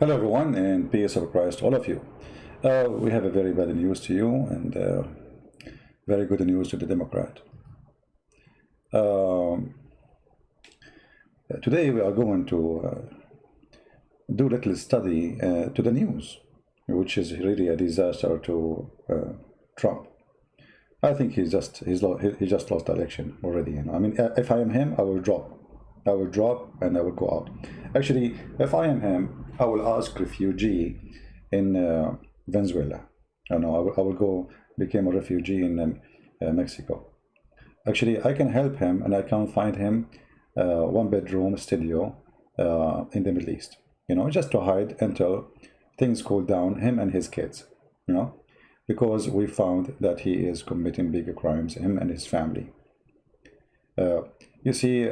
Hello, everyone, and peace of Christ to all of you. We have a very bad news to you and very good news to the Democrat. Um, Today, we are going to do a little study to the news, which is really a disaster to Trump. I think he just lost the election already. I mean, if I am him, I will drop. I will drop and I will go out. Actually, if I am him, I will ask refugee in Venezuela. I will go become a refugee in Mexico. Actually, I can help him and I can find him one bedroom studio in the Middle East. Just to hide until things cool down, him and his kids. Because we found that he is committing bigger crimes, him and his family. You see,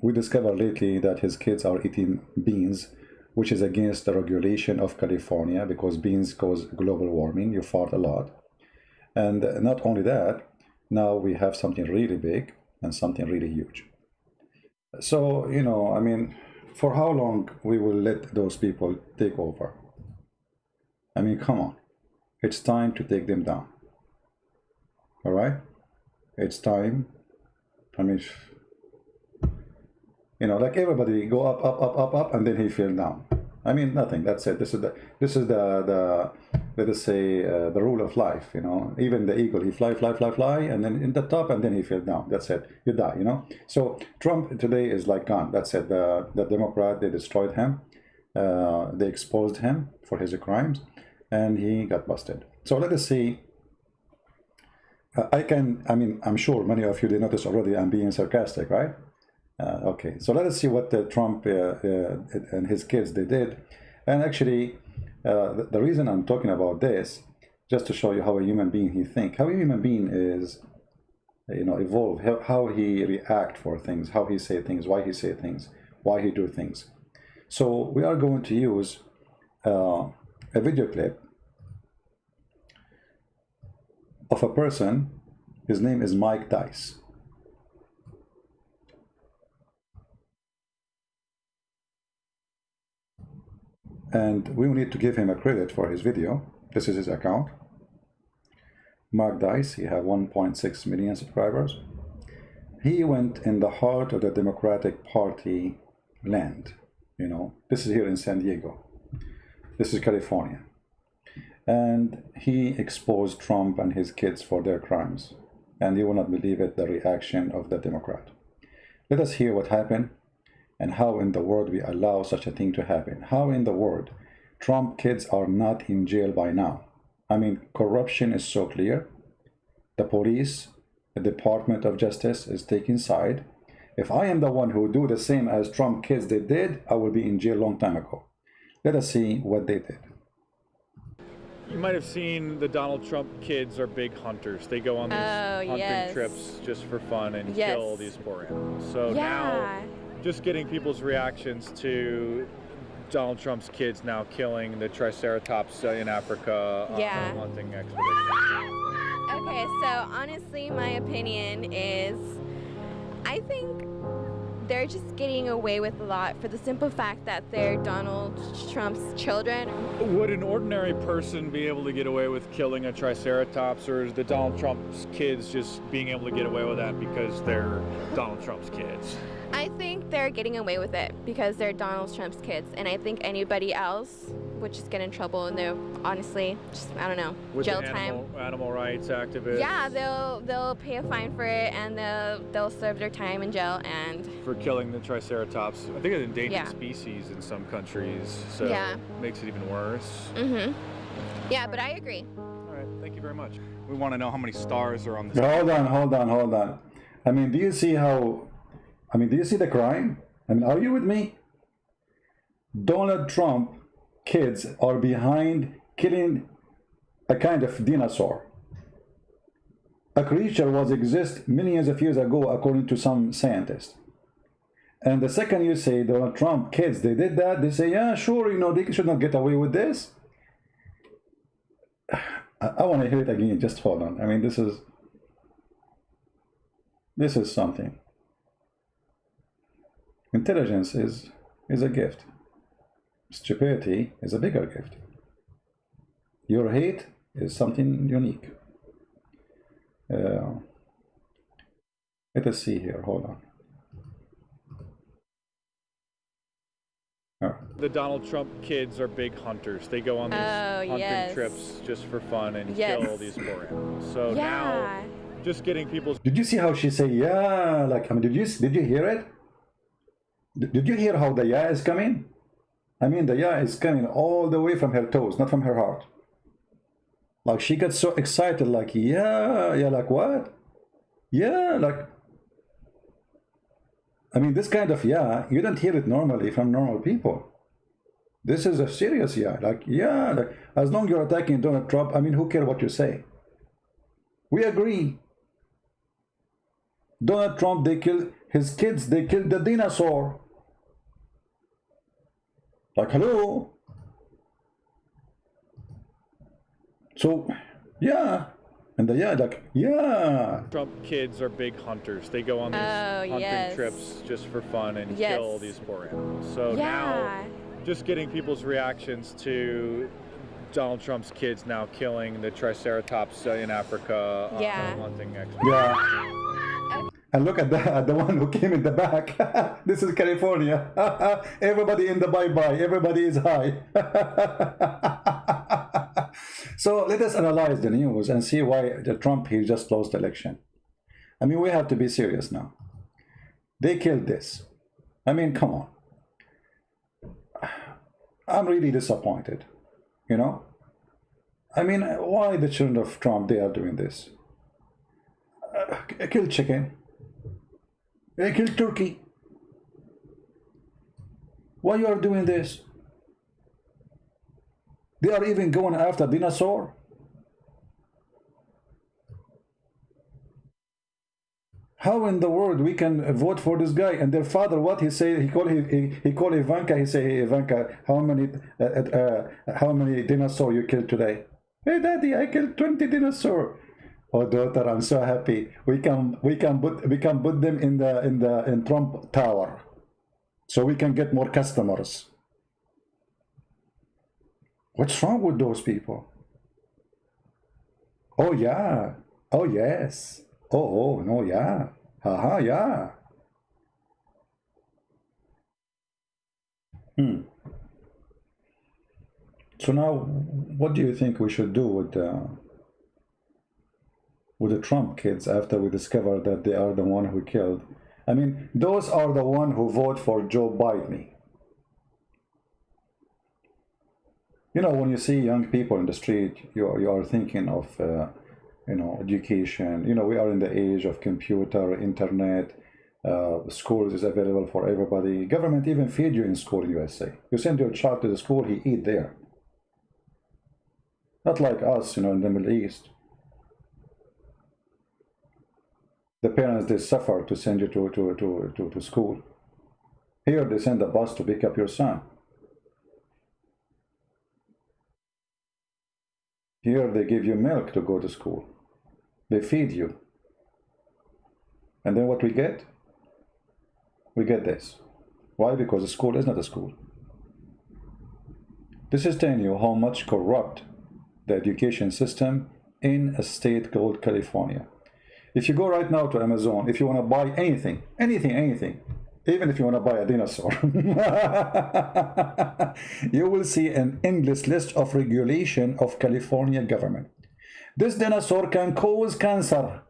we discovered lately that his kids are eating beans, which is against the regulation of California because beans cause global warming. You fart a lot. And not only that, now we have something really big and something really huge. So, I mean, for how long we will let those people take over? I mean, come on. It's time to take them down. All right? It's time. I mean, like everybody go up, up, up, up, up, and then he fell down. I mean, nothing. That's it. This is the let us say the rule of life. Even the eagle, he fly, fly, fly, fly, and then in the top, and then he fell down. That's it. You die. So Trump today is like gone. That's it. The Democrat, they destroyed him. They exposed him for his crimes, and he got busted. So let us see. I'm sure many of you did notice already I'm being sarcastic, right? Okay, so let us see what Trump and his kids, they did. And actually, the reason I'm talking about this, just to show you how a human being he think, how a human being is, evolve, how he react for things, how he say things, why he say things, why he do things. So we are going to use a video clip of a person. His name is Mike Dice. And we will need to give him a credit for his video. This is his account. Mark Dice, he has 1.6 million subscribers. He went in the heart of the Democratic Party land. This is here in San Diego. This is California. And he exposed Trump and his kids for their crimes. And you will not believe it, the reaction of the Democrat. Let us hear what happened and how in the world we allow such a thing to happen. How in the world Trump kids are not in jail by now. I mean, corruption is so clear. The police, the Department of Justice is taking side. If I am the one who do the same as Trump kids they did, I will be in jail long time ago. Let us see what they did. You might have seen the Donald Trump kids are big hunters. They go on these hunting trips just for fun and kill these poor animals. So now, just getting people's reactions to Donald Trump's kids now killing the Triceratops in Africa on a hunting expedition. Okay, so honestly, my opinion is I think they're just getting away with a lot for the simple fact that they're Donald Trump's children. Would an ordinary person be able to get away with killing a Triceratops, or is the Donald Trump's kids just being able to get away with that because they're Donald Trump's kids? I think they're getting away with it because they're Donald Trump's kids, and I think anybody else would just get in trouble, and they're honestly just, I don't know, with jail the time. Animal rights activists. Yeah, they'll pay a fine for it, and they'll serve their time in jail and for killing the Triceratops. I think it's an endangered species in some countries, so it makes it even worse. Yeah, but I agree. All right, thank you very much. We want to know how many stars are on this. Hold on. I mean, do you see the crime? I mean, are you with me? Donald Trump kids are behind killing a kind of dinosaur. A creature was exist millions of years ago, according to some scientists. And the second you say Donald Trump kids, they did that, they say, yeah, sure, they should not get away with this. I want to hear it again. Just hold on. I mean, this is something. Intelligence is is a gift. Stupidity is a bigger gift. Your hate is something unique. Let us see here. Hold on. The Donald Trump kids are big hunters. They go on these hunting trips just for fun and kill these poor animals. So now, just getting people's... Did you see how she say yeah? Like, I mean, did you hear it? Did you hear how the yeah is coming? I mean, the yeah is coming all the way from her toes, not from her heart. Like, she gets so excited, like, yeah, like what? Yeah, like... I mean, this kind of yeah, you don't hear it normally from normal people. This is a serious yeah, like, as long as you're attacking Donald Trump, I mean, who cares what you say? We agree. Donald Trump, they killed his kids, they killed the dinosaur. Like, hello? So, yeah. And Trump kids are big hunters. They go on these hunting trips just for fun and kill these poor animals. So now, just getting people's reactions to Donald Trump's kids now killing the Triceratops in Africa on a hunting expedition. Yeah. And look at the one who came in the back. This is California. Everybody in the bye-bye. Everybody is high. So let us analyze the news and see why the Trump, he just lost the election. I mean, we have to be serious now. They killed this. I mean, come on. I'm really disappointed, you know? I mean, why the children of Trump, they are doing this? Kill chicken. They kill turkey. Why you are doing this? They are even going after dinosaur. How in the world we can vote for this guy? And their father, what he say? He called Ivanka. He say, hey, Ivanka, how many dinosaur you killed today? Hey, Daddy, I killed 20 dinosaur. Oh, daughter, I'm so happy. We can put them in Trump Tower, so we can get more customers. What's wrong with those people? Oh yeah. Oh yes. Oh no, yeah. Haha, yeah. So now, what do you think we should do with the Trump kids after we discover that they are the one who killed? I mean, those are the one who vote for Joe Biden. You know, when you see young people in the street, you are thinking of, you know, education. You know, we are in the age of computer, internet, schools is available for everybody. Government even feed you in school in USA. You send your child to the school, he eat there. Not like us, you know, in the Middle East. The parents, they suffer to send you to school. Here, they send a bus to pick up your son. Here they give you milk to go to school. They feed you. And then what we get? We get this. Why? Because the school is not a school. This is telling you how much corrupt the education system in a state called California. If you go right now to Amazon, if you want to buy anything, even if you want to buy a dinosaur, you will see an endless list of regulation of California government. This dinosaur can cause cancer.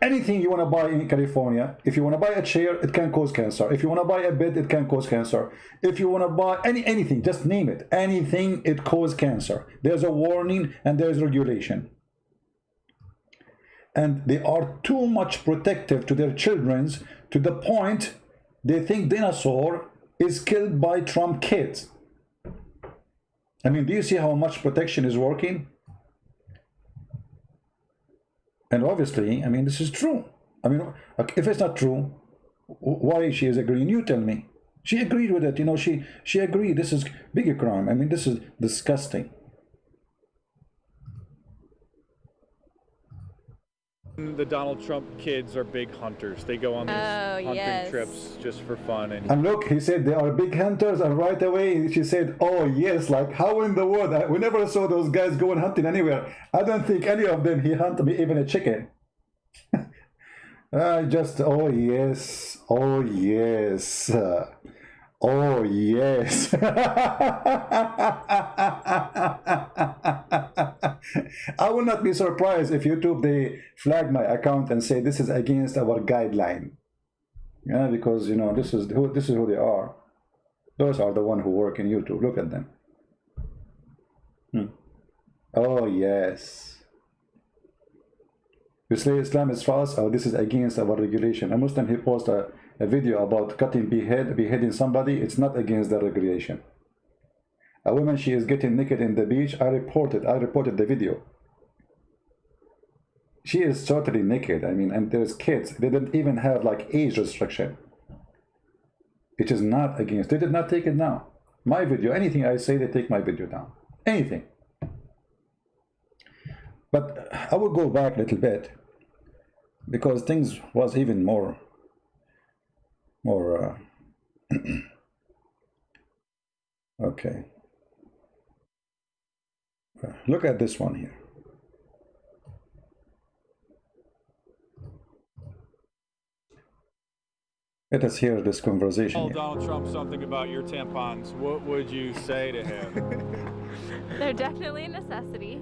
Anything you want to buy in California, if you want to buy a chair, it can cause cancer. If you want to buy a bed, it can cause cancer. If you want to buy anything, just name it. Anything, it causes cancer. There's a warning and there's regulation. And they are too much protective to their children, to the point they think dinosaur is killed by Trump kids. I mean, do you see how much protection is working? And obviously, I mean, this is true. I mean, if it's not true, why she is agreeing? You tell me. She agreed with it. You know, she agreed. This is bigger crime. I mean, this is disgusting. The Donald Trump kids are big hunters. They go on these hunting trips just for fun. And look, he said they are big hunters, and right away she said, oh yes, like how in the world? We never saw those guys going hunting anywhere. I don't think any of them he hunted even a chicken. Just, oh yes, oh yes, oh yes. I will not be surprised if YouTube they flag my account and say this is against our guideline. Yeah, because you know this is who they are. Those are the one who work in YouTube. Look at them. Oh yes. You say Islam is false. Oh, this is against our regulation. A Muslim he posted a video about beheading somebody. It's not against the regulation. A woman, she is getting naked in the beach. I reported the video. She is totally naked. I mean, and there's kids. They don't even have like age restriction. It is not against. They did not take it down. My video, anything I say, they take my video down. Anything. But I will go back a little bit because things was even more okay. Look at this one here. Let us hear this conversation. Tell Donald Trump something about your tampons. What would you say to him? They're definitely a necessity.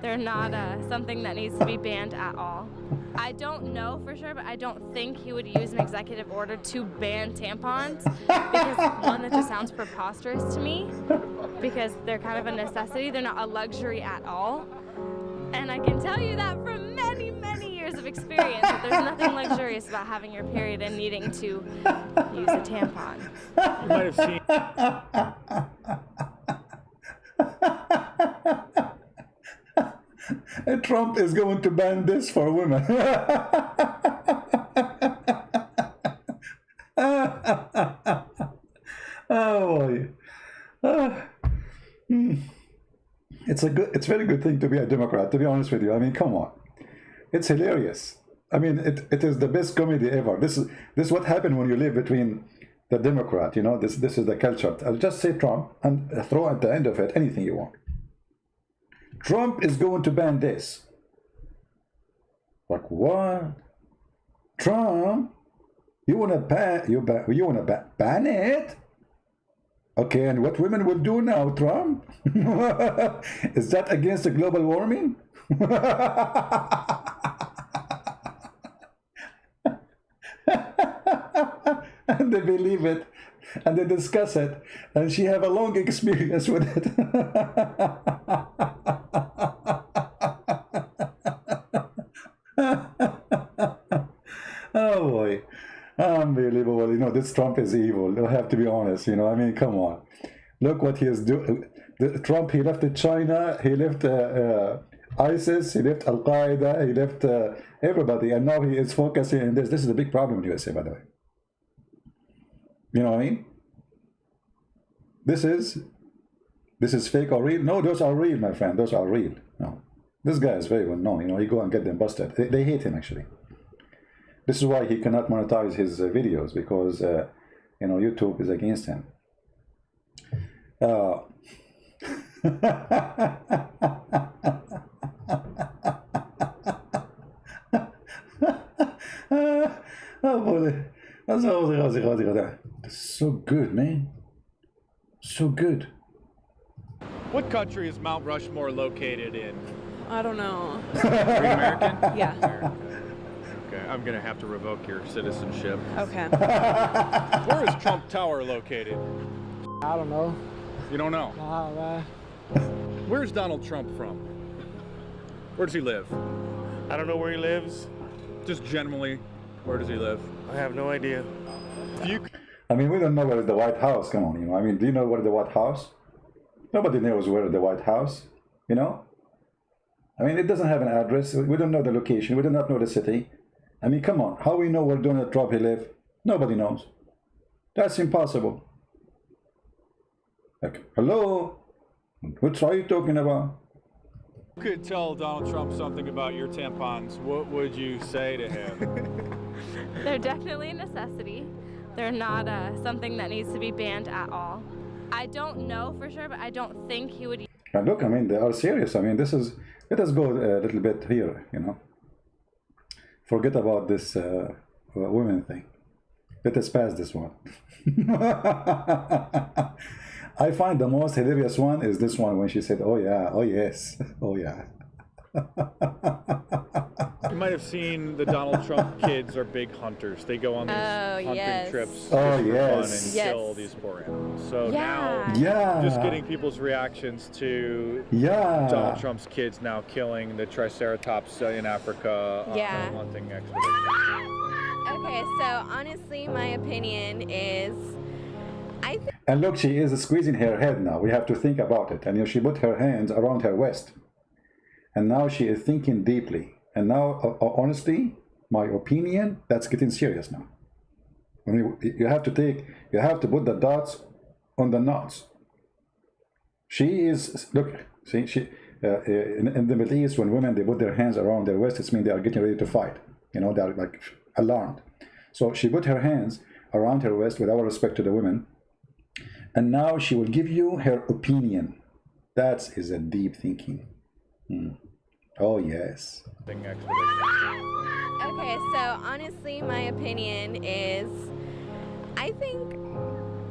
They're not something that needs to be banned at all. I don't know for sure, but I don't think he would use an executive order to ban tampons because, one, that just sounds preposterous to me because they're kind of a necessity. They're not a luxury at all. And I can tell you that from many, many years of experience that there's nothing luxurious about having your period and needing to use a tampon. You might have seen... Trump is going to ban this for women. Oh boy. It's very good thing to be a Democrat, to be honest with you. I mean, come on. It's hilarious. I mean, it is the best comedy ever. This is what happened when you live between the Democrat, you know, this is the culture. I'll just say Trump and throw at the end of it anything you want. Trump is going to ban this. Like what? Trump? You wanna ban it? Okay, and what women will do now, Trump? Is that against the global warming? And they believe it, and they discuss it, and she have a long experience with it. Oh boy, unbelievable. You know, this Trump is evil. I have to be honest, you know, I mean, come on. Look what he is doing. Trump, he left China, he left ISIS, he left Al-Qaeda, he left everybody, and now he is focusing on this. This is a big problem in the USA, by the way. You know what I mean? This is fake or real? No, those are real, my friend. Those are real. No, this guy is very well known. You know, he go and get them busted. They hate him actually. This is why he cannot monetize his videos, because you know, YouTube is against him. Oh boy, that's so good, man. So good. What country is Mount Rushmore located in? I don't know. Are you American? Yeah. American. Okay, I'm gonna have to revoke your citizenship. Okay. Where is Trump Tower located? I don't know. You don't know? Nah, man. Where's Donald Trump from? Where does he live? I don't know where he lives. Just generally, where does he live? I have no idea. I mean, we don't know where the White House. Come on, you know. I mean, do you know where the White House? Nobody knows where the White House. You know. I mean, it doesn't have an address. We don't know the location. We do not know the city. I mean, come on. How we know where Donald Trump he live? Nobody knows. That's impossible. Like, hello? What are you talking about? Could tell Donald Trump something about your tampons, what would you say to him? They're definitely a necessity. They're not something that needs to be banned at all. I don't know for sure, but I don't think he would. And look, I mean, they are serious. I mean, this is, let us go a little bit here, you know. Forget about this women thing. Let us pass this one. I find the most hilarious one is this one when she said, oh yeah, oh yes, oh yeah. You might have seen the Donald Trump kids are big hunters. They go on these hunting trips just for fun and kill these poor animals. So now, just getting people's reactions to Donald Trump's kids now killing the Triceratops in Africa on a hunting expedition. Okay, so honestly, my opinion is, and look, she is squeezing her head now. We have to think about it. And you know, she put her hands around her waist. And now she is thinking deeply. And now, honestly, my opinion, that's getting serious now. I mean, you have to put the dots on the knots. She is, look, see, in the Middle East, when women, they put their hands around their waist, it means they are getting ready to fight. You know, they're like alarmed. So she put her hands around her waist with our respect to the women. And now she will give you her opinion. That is a deep thinking. Oh, yes. Okay, so honestly, my opinion is, I think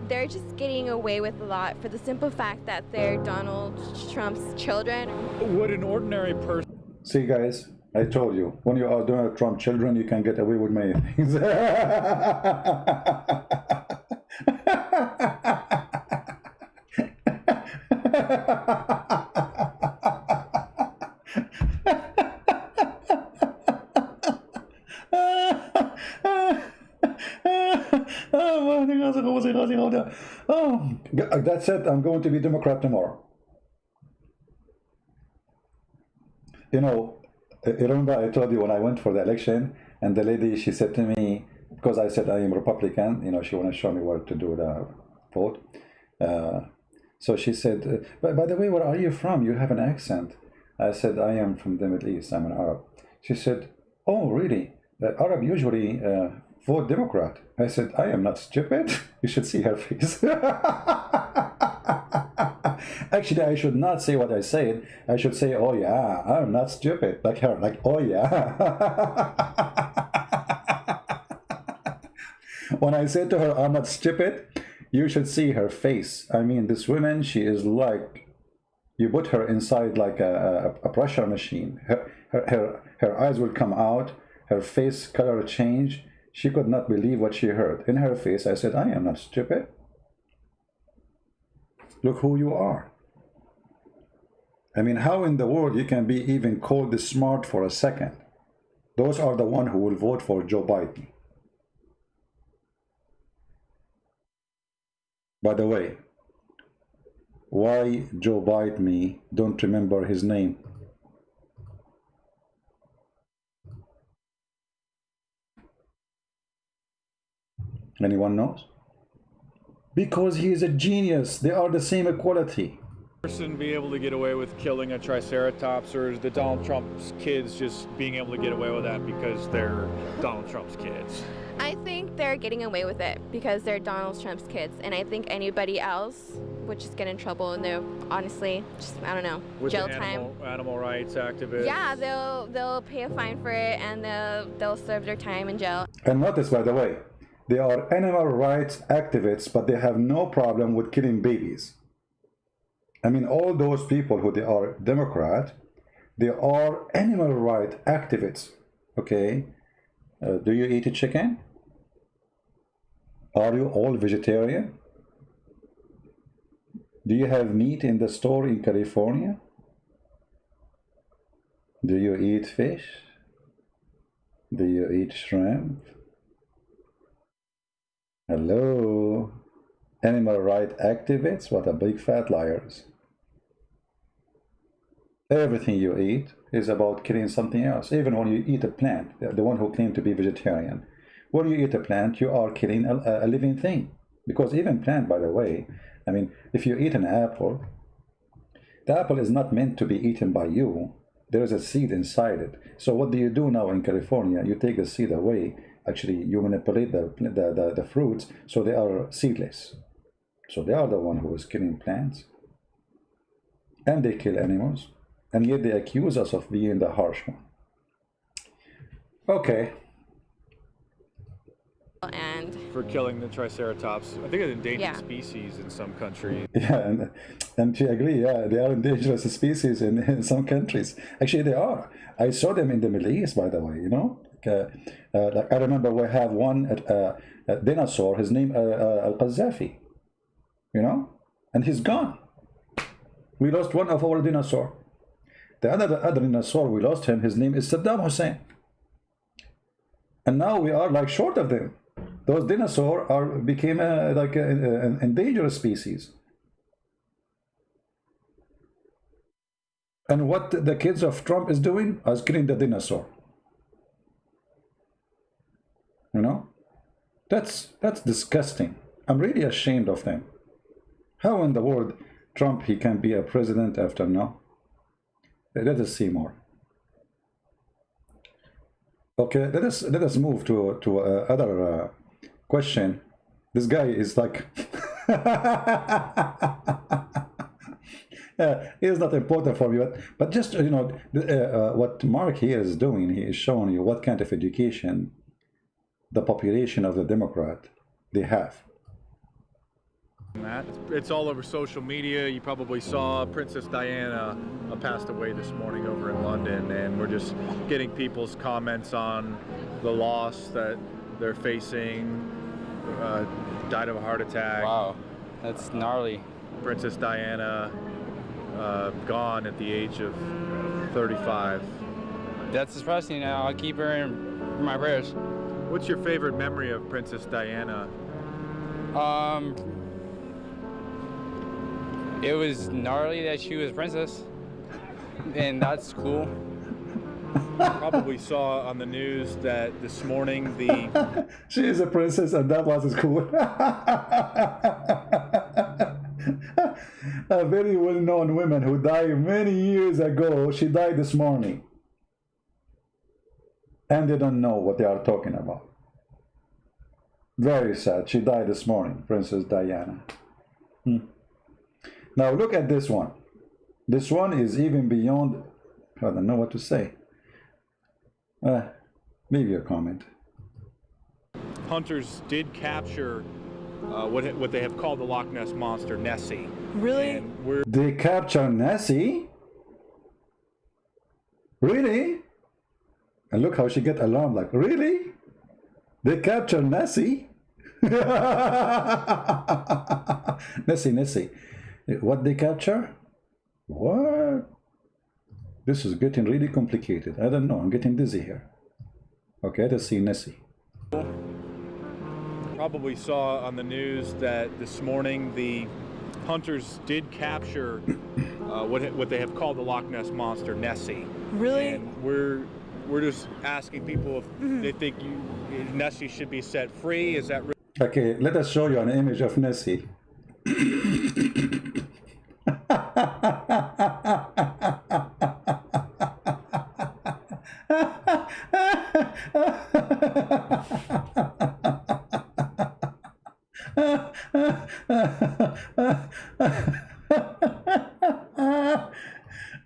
they're just getting away with a lot for the simple fact that they're Donald Trump's children. Would an ordinary person... See, guys, I told you, when you are Donald Trump children, you can get away with many things. That's it. I'm going to be Democrat tomorrow. You know, remember I told you when I went for the election, and the lady, she said to me, because I said I am Republican, you know, she wanted to show me where to do the vote. So she said, by the way, where are you from? You have an accent. I said, I am from the Middle East. I'm an Arab. She said, oh, really? Arab usually vote Democrat. I said, I am not stupid. You should see her face. Actually, I should not say what I said. I should say, oh yeah, I'm not stupid. Like her, like, oh yeah. When I said to her, I'm not stupid, you should see her face. I mean, this woman, she is like, you put her inside like a pressure machine. Her eyes will come out, her face color change. She could not believe what she heard. In her face, I said, I am not stupid. Look who you are. I mean, how in the world you can be even called smart for a second? Those are the ones who will vote for Joe Biden. By the way, why Joe Biden me don't remember his name? Anyone knows? Because he is a genius. They are the same equality. Person be able to get away with killing a Triceratops, or is the Donald Trump's kids just being able to get away with that because they're Donald Trump's kids? I think they're getting away with it because they're Donald Trump's kids, and I think anybody else would just get in trouble, and they're honestly just, I don't know, with jail animal rights activists. Yeah, they'll pay a fine for it, and they'll serve their time in jail. And notice, by the way, they are animal rights activists, but they have no problem with killing babies. I mean, all those people who they are Democrat, they are animal rights activists. Okay, do you eat a chicken? Are you all vegetarian? Do you have meat in the store in California? Do you eat fish? Do you eat shrimp? Hello? Animal rights activists? What a big fat liars. Everything you eat is about killing something else. Even when you eat a plant, the one who claim to be vegetarian. When you eat a plant, you are killing a living thing. Because even plant, by the way, I mean, if you eat an apple, the apple is not meant to be eaten by you. there is a seed inside it. So what do you do now in California? You take the seed away. Actually, you manipulate the fruits so they are seedless. So they are the one who is killing plants. And they kill animals. And yet they accuse us of being the harsh one. Okay. And for killing the Triceratops. I think it's an endangered species in some countries. Yeah, and she agree. Yeah, they are endangered species in some countries. Actually, they are. I saw them in the Middle East, by the way. You know, like I remember we have one dinosaur. His name Al-Qaddafi. You know, and he's gone. We lost one of our dinosaur. The other dinosaur we lost him. His name is Saddam Hussein. And now we are like short of them. Those dinosaurs became like an endangered species. And what the kids of Trump is doing is killing the dinosaur. You know, that's disgusting. I'm really ashamed of them. How in the world Trump he can be a president after now? Let us see more. Okay, let us move to other question. This guy is like he is not important for me, but just you know what Mark here is doing. He is showing you what kind of education the population of the Democrat they have. It's all over social media. You probably saw Princess Diana passed away this morning over in London, and we're just getting people's comments on the loss that they're facing. Died of a heart attack. Wow, that's gnarly. Princess Diana gone at the age of 35. That's depressing. I'll keep her in my prayers. What's your favorite memory of Princess Diana? It was gnarly that she was princess, and that's cool. Probably saw on the news that this morning the... She is a princess and that was cool. A very well-known woman who died many years ago, she died this morning. And they don't know what they are talking about. Very sad. She died this morning, Princess Diana. Now look at this one. This one is even beyond, I don't know what to say. Maybe a comment. Hunters did capture what they have called the Loch Ness Monster, Nessie. Really? They capture Nessie? Really? And look how she get alarmed, like, really? They capture Nessie? Nessie. What they capture? What? This is getting really complicated. I don't know. I'm getting dizzy here. Okay, let's see Nessie. Probably saw on the news that this morning the hunters did capture what they have called the Loch Ness Monster, Nessie. Really? And we're just asking people if they think Nessie should be set free. Is that okay? Let us show you an image of Nessie.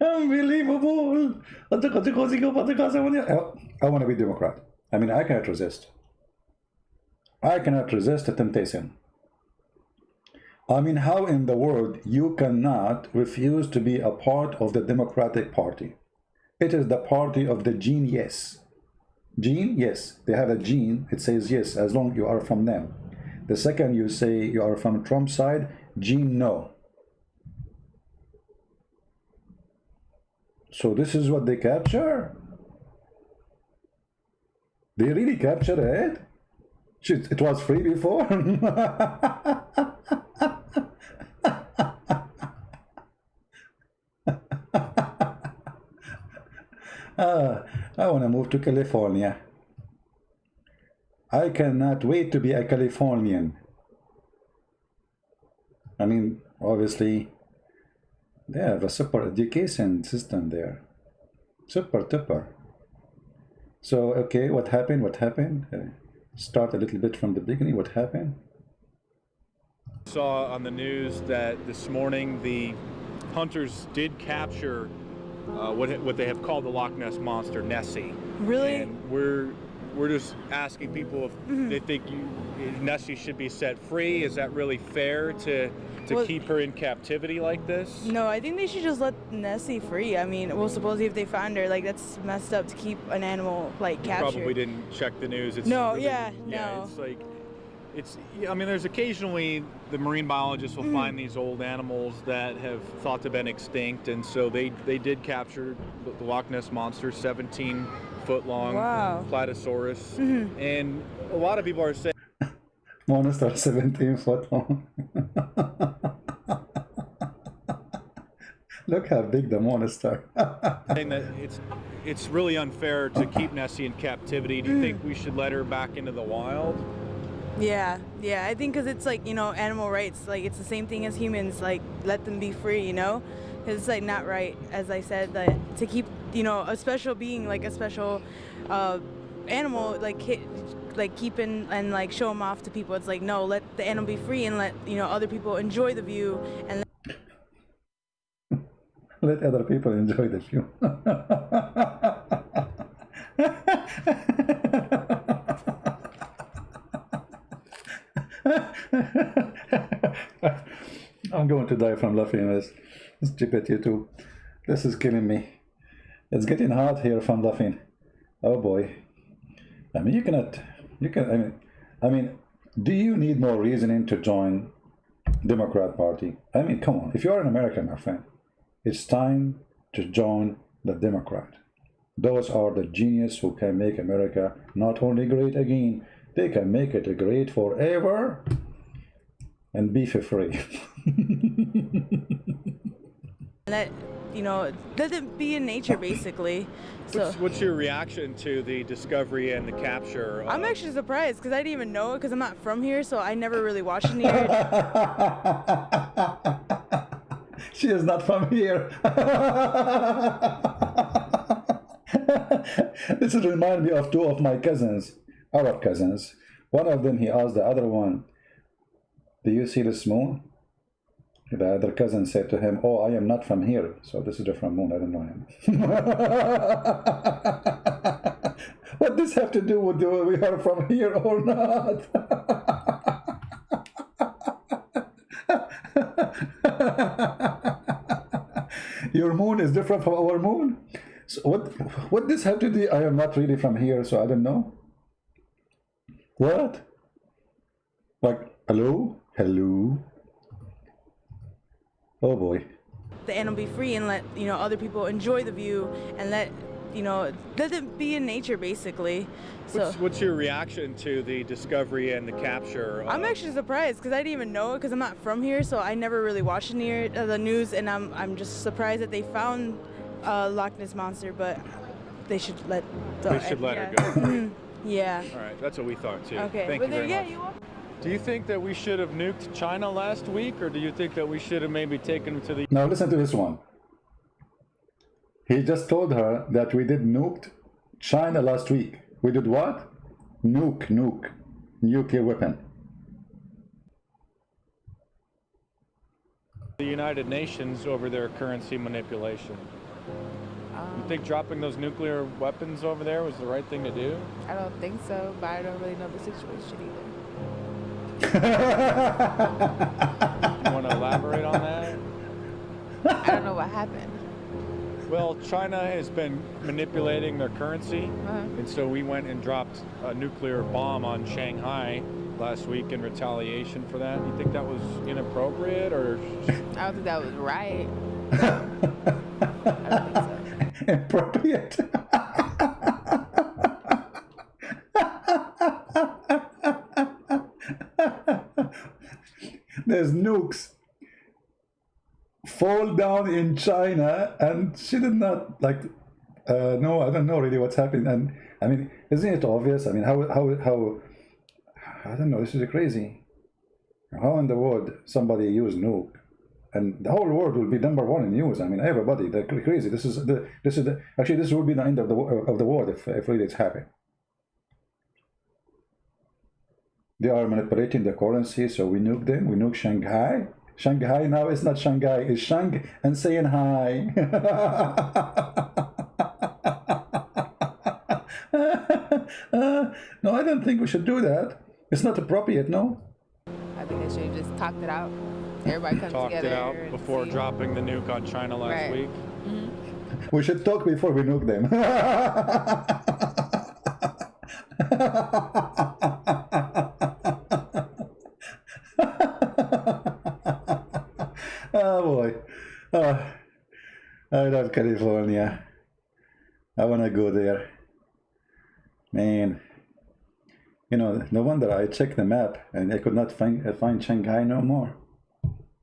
Unbelievable. I want to be Democrat. I mean, I cannot resist. I cannot resist the temptation. I mean, how in the world you cannot refuse to be a part of the Democratic Party? It is the party of the gene yes. Gene, yes. They have a gene. It says yes, as long as you are from them. The second you say you are from Trump's side, gene no. So this is what they capture? They really capture it? It was free before? I want to move to California. I cannot wait to be a Californian. I mean, obviously, they have a super education system there. Super duper. So, okay, what happened? What happened? Start a little bit from the beginning. What happened? Saw on the news that this morning the hunters did capture what they have called the Loch Ness Monster, Nessie. Really? And we're just asking people if they think Nessie should be set free. Is that really fair to keep her in captivity like this? No, I think they should just let Nessie free. I mean, well, supposedly if they found her, like, that's messed up to keep an animal, like, captured. Probably didn't check the news. It's no, really, no. It's like, I mean, there's occasionally the marine biologists will find these old animals that have thought to have been extinct, and so they did capture the Loch Ness Monster, 17-foot long Platysaurus, and a lot of people are saying Monster 17 foot long. Look how big the monster. saying that it's really unfair to keep Nessie in captivity. Do you think we should let her back into the wild? Yeah, I think because it's like, you know, animal rights, like it's the same thing as humans, like let them be free, you know, because it's like not right, as I said, that to keep, you know, a special being, like a special animal, like keep and like show them off to people. It's like, no, let the animal be free and let, you know, other people enjoy the view and let other people enjoy the view. I'm going to die from laughing at this stupid YouTube. This is killing me. It's getting hot here from laughing. Oh boy. I mean, I mean, do you need more reasoning to join Democrat Party? I mean, come on. If you're an American, my friend, it's time to join the Democrat. Those are the genius who can make America not only great again, they can make it great forever and be free. let, you know, let it be in nature, basically. So What's your reaction to the discovery and the capture? I'm actually surprised because I didn't even know it because I'm not from here, so I never really watched near it. She is not from here. This reminds me of two of my cousins, Arab cousins. One of them, he asked the other one, "Do you see this moon?" The other cousin said to him, "Oh, I am not from here, so this is a different moon. I don't know him." What does this have to do with whether we are from here or not? Your moon is different from our moon. So what this have to do? I am not really from here, so I don't know. What? Like, hello? Oh boy. The animal be free and let, you know, other people enjoy the view and let, you know, let it be in nature, basically. So What's your reaction to the discovery and the capture? I'm actually surprised because I didn't even know it because I'm not from here, so I never really watched near the news, and I'm just surprised that they found Loch Ness Monster, but they should let her go. Yeah. All right, that's what we thought too. Okay. Thank you But very much. Do you think that we should have nuked China last week, or do you think that we should have maybe taken them to the... Now listen to this one. He just told her that we did nuked China last week. We did what? Nuke, nuclear weapon. The United Nations over their currency manipulation. You think dropping those nuclear weapons over there was the right thing to do? I don't think so, but I don't really know the situation either. You want to elaborate on that? I don't know what happened. Well, China has been manipulating their currency, and so we went and dropped a nuclear bomb on Shanghai last week in retaliation for that. You think that was inappropriate, or? I don't think that was right. I don't think so. Appropriate. There's nukes fall down in China, and she did not like. No, I don't know really what's happening. And I mean, isn't it obvious? I mean, how? I don't know. This is crazy. How in the world somebody use nuke and the whole world will be #1 in news. I mean, everybody, they're crazy. Actually, this will be the end of the world if really it's happening. They are manipulating the currency, so we nuke them. We nuke Shanghai. Shanghai now is not Shanghai, it's Shang and saying hi. No, I don't think we should do that. It's not appropriate, no? I think they should have just talked it out. Everybody come Talked together. it out before dropping the nuke on China last week. We should talk before we nuke them. Oh boy. I love California. I want to go there. Man. You know, no wonder I checked the map and I could not find Shanghai no more.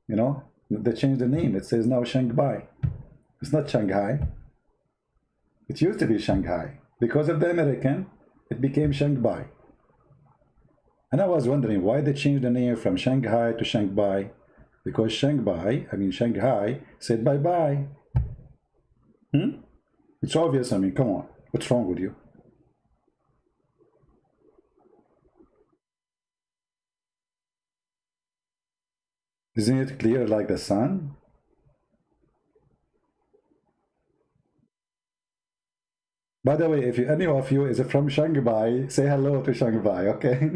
You know, they changed the name. It says now Shanghai. It's not Shanghai. It used to be Shanghai. Because of the American, it became Shanghai. And I was wondering why they changed the name from Shanghai to Shanghai. Because Shanghai said bye-bye. It's obvious. I mean, come on. What's wrong with you? Isn't it clear like the sun? By the way, if any of you is from Shanghai, say hello to Shanghai, okay?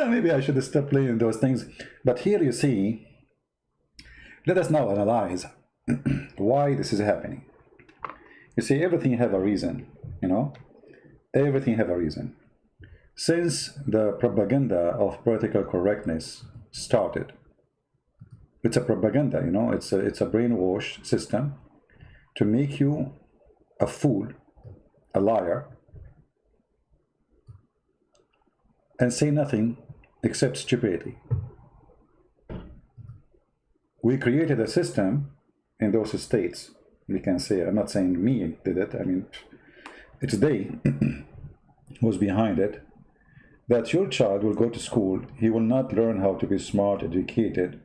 Maybe I should stop playing those things. But here you see, let us now analyze why this is happening. You see, everything have a reason, you know? Everything have a reason. Since the propaganda of political correctness started, it's a propaganda, you know, it's a brainwash system to make you a fool, a liar, and say nothing except stupidity. We created a system in those states. We can say, I'm not saying me did it, I mean, it's they was behind it, that your child will go to school, he will not learn how to be smart, educated,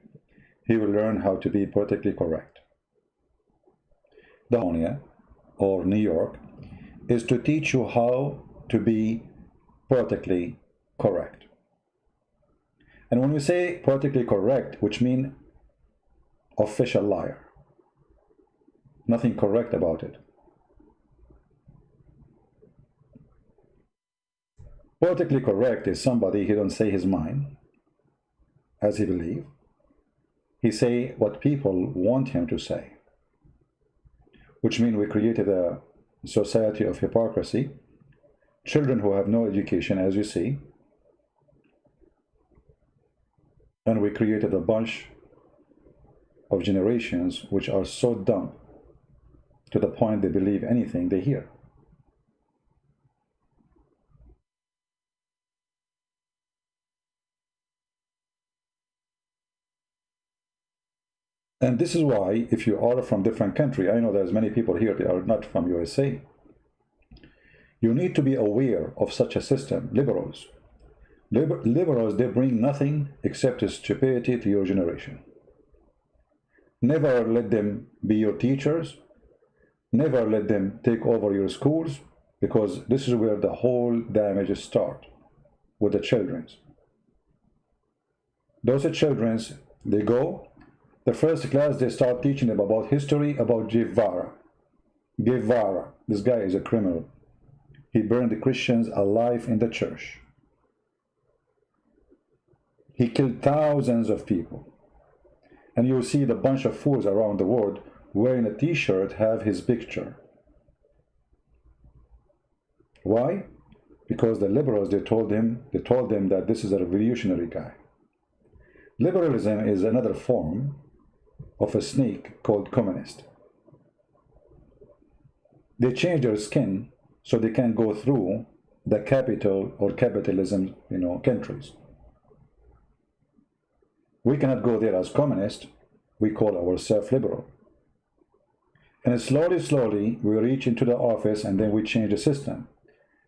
he will learn how to be politically correct. The California or New York is to teach you how to be politically correct. And when we say politically correct, which means official liar, nothing correct about it. Politically correct is somebody who don't say his mind as he believe. He say what people want him to say. Which means we created a society of hypocrisy. Children who have no education, as you see. And we created a bunch of generations which are so dumb to the point they believe anything they hear. And this is why, if you are from different country, I know there's many people here that are not from USA, you need to be aware of such a system. Liberals, they bring nothing except stupidity to your generation. Never let them be your teachers. Never let them take over your schools, because this is where the whole damages start, with the children. Those children, they go, the first class, they start teaching them about history, about Guevara. Guevara, this guy is a criminal. He burned the Christians alive in the church. He killed thousands of people. And you'll see the bunch of fools around the world wearing a t-shirt have his picture. Why? Because the liberals, they told them that this is a revolutionary guy. Liberalism is another form of a snake called communist. They change their skin so they can go through the capital or capitalism, countries. We cannot go there as communist. We call ourselves liberal. And slowly, we reach into the office, and then we change the system.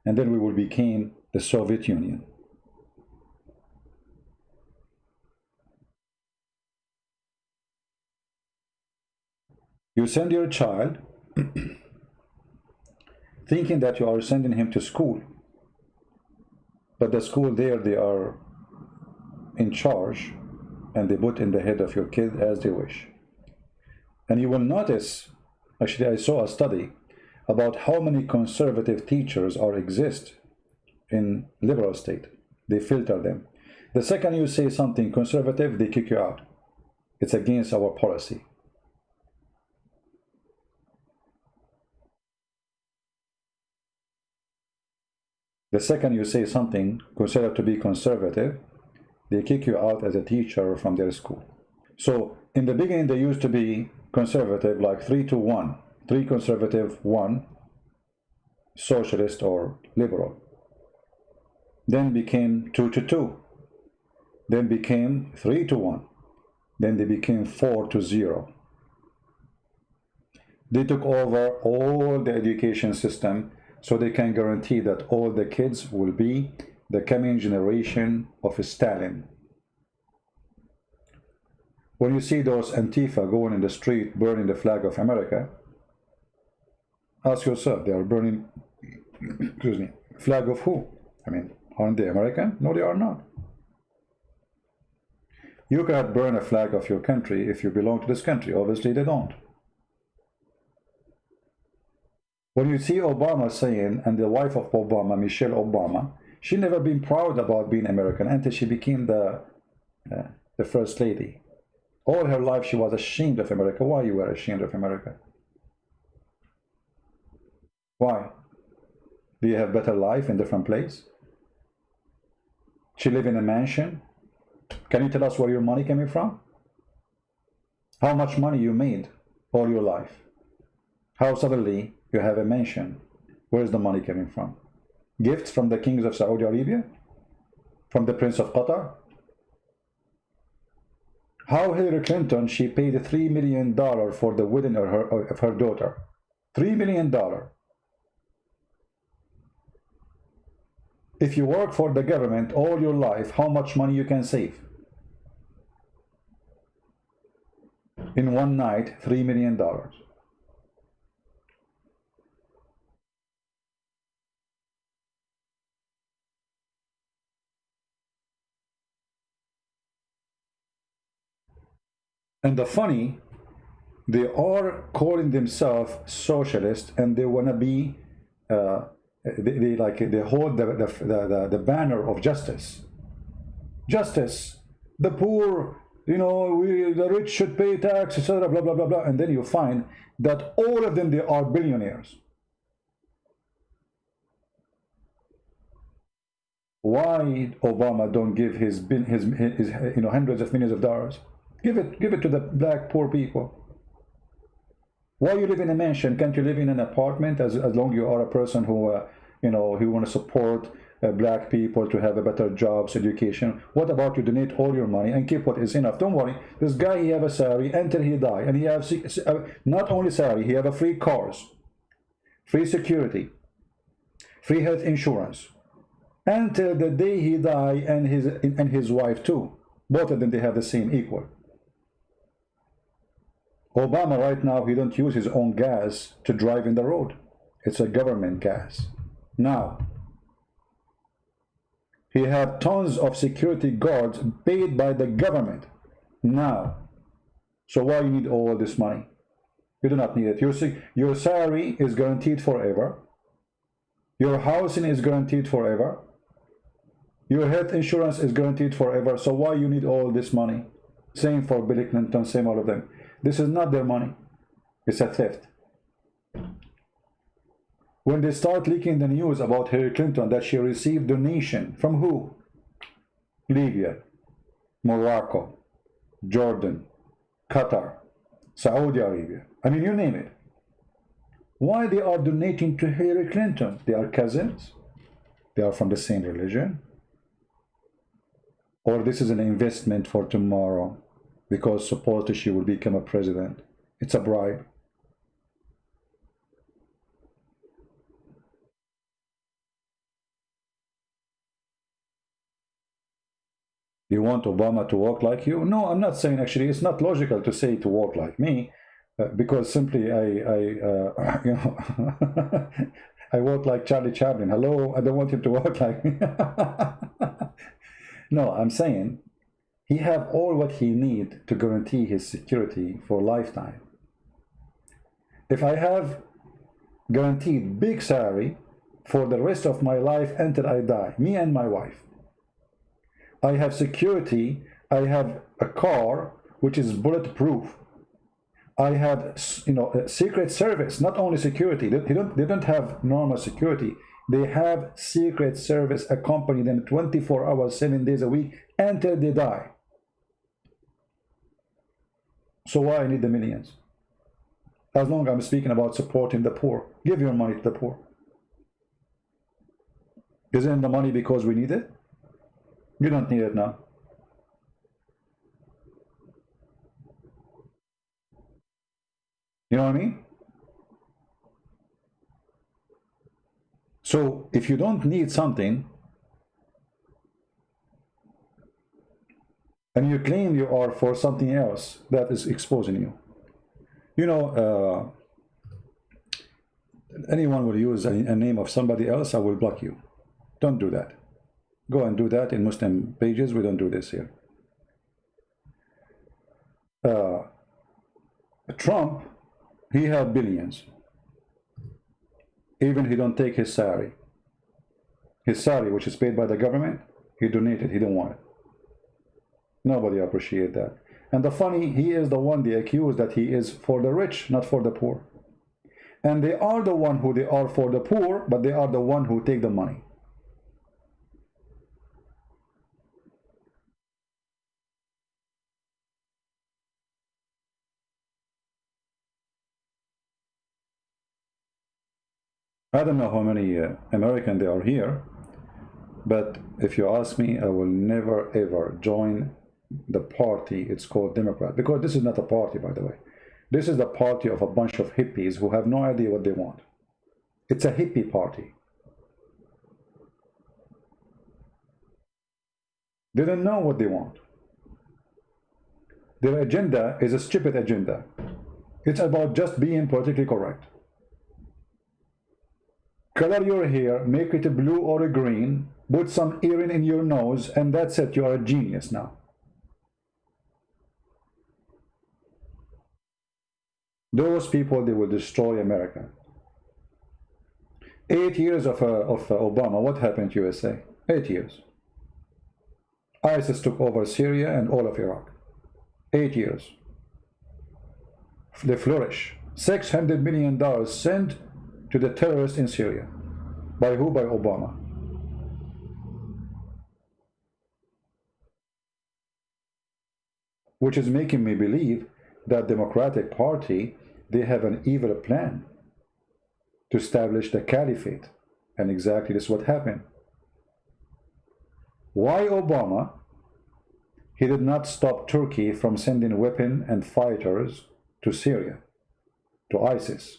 And then we will become the Soviet Union. You send your child thinking that you are sending him to school, but the school there, they are in charge and they put in the head of your kid as they wish. And you will notice, actually I saw a study about how many conservative teachers exist in liberal state. They filter them. The second you say something conservative, they kick you out. It's against our policy. The second you say something considered to be conservative, they kick you out as a teacher from their school. So in the beginning, they used to be conservative, like 3-1, 3 conservative, 1 socialist or liberal. Then became 2-2, then became 3-1, then they became 4-0. They took over all the education system, so they can guarantee that all the kids will be the coming generation of Stalin. When you see those Antifa going in the street burning the flag of America, ask yourself, they are burning, excuse me, flag of who? I mean, aren't they American? No, they are not. You cannot burn a flag of your country if you belong to this country. Obviously, they don't. When you see Obama saying, and the wife of Obama, Michelle Obama, she never been proud about being American until she became the first lady. All her life she was ashamed of America. Why you were ashamed of America? Why? Do you have better life in different place? She live in a mansion. Can you tell us where your money coming from? How much money you made all your life? How suddenly you have a mansion? Where is the money coming from? Gifts from the kings of Saudi Arabia? From the Prince of Qatar? How Hillary Clinton, she paid $3 million for the wedding of her daughter. $3 million. If you work for the government all your life, how much money you can save? In one night, $3 million. And the funny, they are calling themselves socialist, and they want to be, they hold the banner of justice. Justice, the poor, you know, the rich should pay tax, etc. Blah blah blah blah. And then you find that all of them, they are billionaires. Why Obama don't give his you know, hundreds of millions of dollars? Give it to the black poor people. Why you live in a mansion? Can't you live in an apartment as long you are a person who you know, who want to support black people to have a better jobs, education? What about you donate all your money and keep what is enough? Don't worry, this guy, he have a salary until he die, and he have not only salary, he have a free cars, free security, free health insurance until the day he die, and his wife too. Both of them, they have the same equal. Obama right now, he don't use his own gas to drive in the road. It's a government gas. Now, he have tons of security guards paid by the government. Now, so why you need all this money? You do not need it. Your salary is guaranteed forever. Your housing is guaranteed forever. Your health insurance is guaranteed forever. So why you need all this money? Same for Bill Clinton, same all of them. This is not their money. It's a theft. When they start leaking the news about Hillary Clinton that she received donation from who? Libya, Morocco, Jordan, Qatar, Saudi Arabia. I mean, you name it. Why they are donating to Hillary Clinton? They are cousins? They are from the same religion? Or this is an investment for tomorrow because supposedly she will become a president? It's a bribe. You want Obama to walk like you? No, I'm not saying, actually, it's not logical to say to walk like me, because simply you know, I walk like Charlie Chaplin. Hello, I don't want him to walk like me. No, I'm saying he have all what he need to guarantee his security for a lifetime. If I have guaranteed big salary for the rest of my life until I die, me and my wife, I have security, I have a car which is bulletproof, I have, you know, a secret service, not only security. They don't have normal security. They have secret service accompany them 24 hours, 7 days a week until they die. So why I need the millions? As long as I'm speaking about supporting the poor, give your money to the poor. Isn't the money because we need it? You don't need it now. You know what I mean? So if you don't need something and you claim you are for something else, that is exposing you. You know, anyone will use a name of somebody else, I will block you. Don't do that. Go and do that in Muslim pages. We don't do this here. Trump, he had billions. Even he don't take his salary. His salary, which is paid by the government, he donated. He didn't want it. Nobody appreciate that. And the funny, he is the one they accuse that he is for the rich, not for the poor. And they are the one who they are for the poor, but they are the one who take the money. I don't know how many Americans there are here, but if you ask me, I will never ever join the party. It's called Democrat, because this is not a party, by the way. This is the party of a bunch of hippies who have no idea what they want. It's a hippie party. They don't know what they want. Their agenda is a stupid agenda. It's about just being politically correct. Color your hair, make it a blue or a green, put some earring in your nose, and that's it. You are a genius now. Those people, they will destroy America. 8 years of Obama, what happened to USA? 8 years. ISIS took over Syria and all of Iraq. 8 years. They flourish. $600 million sent to the terrorists in Syria. By who? By Obama. Which is making me believe that Democratic Party, they have an evil plan to establish the caliphate. And exactly this is what happened. Why Obama? He did not stop Turkey from sending weapons and fighters to Syria, to ISIS.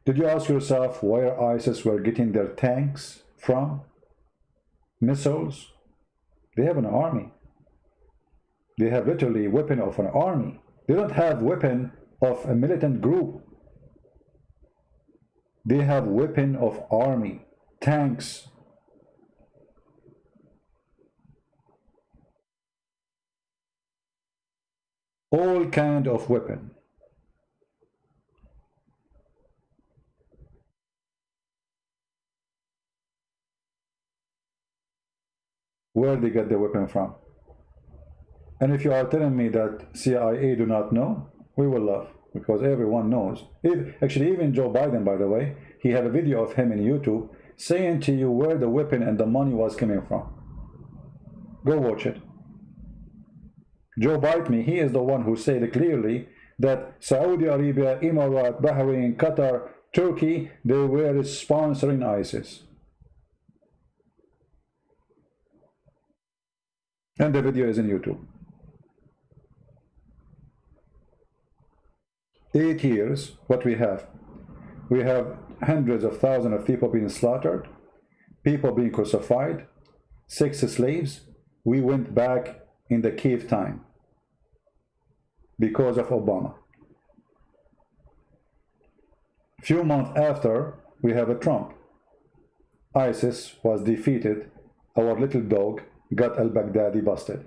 Did you ask yourself where ISIS were getting their tanks from? Missiles? They have an army. They have literally weapon of an army. They don't have weapon of a militant group. They have weapon of army, tanks. All kind of weapon. Where they get the weapon from. And if you are telling me that CIA do not know, we will laugh, because everyone knows. Actually, even Joe Biden, by the way, he had a video of him in YouTube saying to you where the weapon and the money was coming from. Go watch it. Joe Biden, he is the one who said clearly that Saudi Arabia, Emirates, Bahrain, Qatar, Turkey, they were sponsoring ISIS. And the video is in YouTube. 8 years, what we have? We have hundreds of thousands of people being slaughtered, people being crucified, sex slaves, we went back in the cave time because of Obama. Few months after, we have a Trump. ISIS was defeated. Our little dog got al-Baghdadi busted.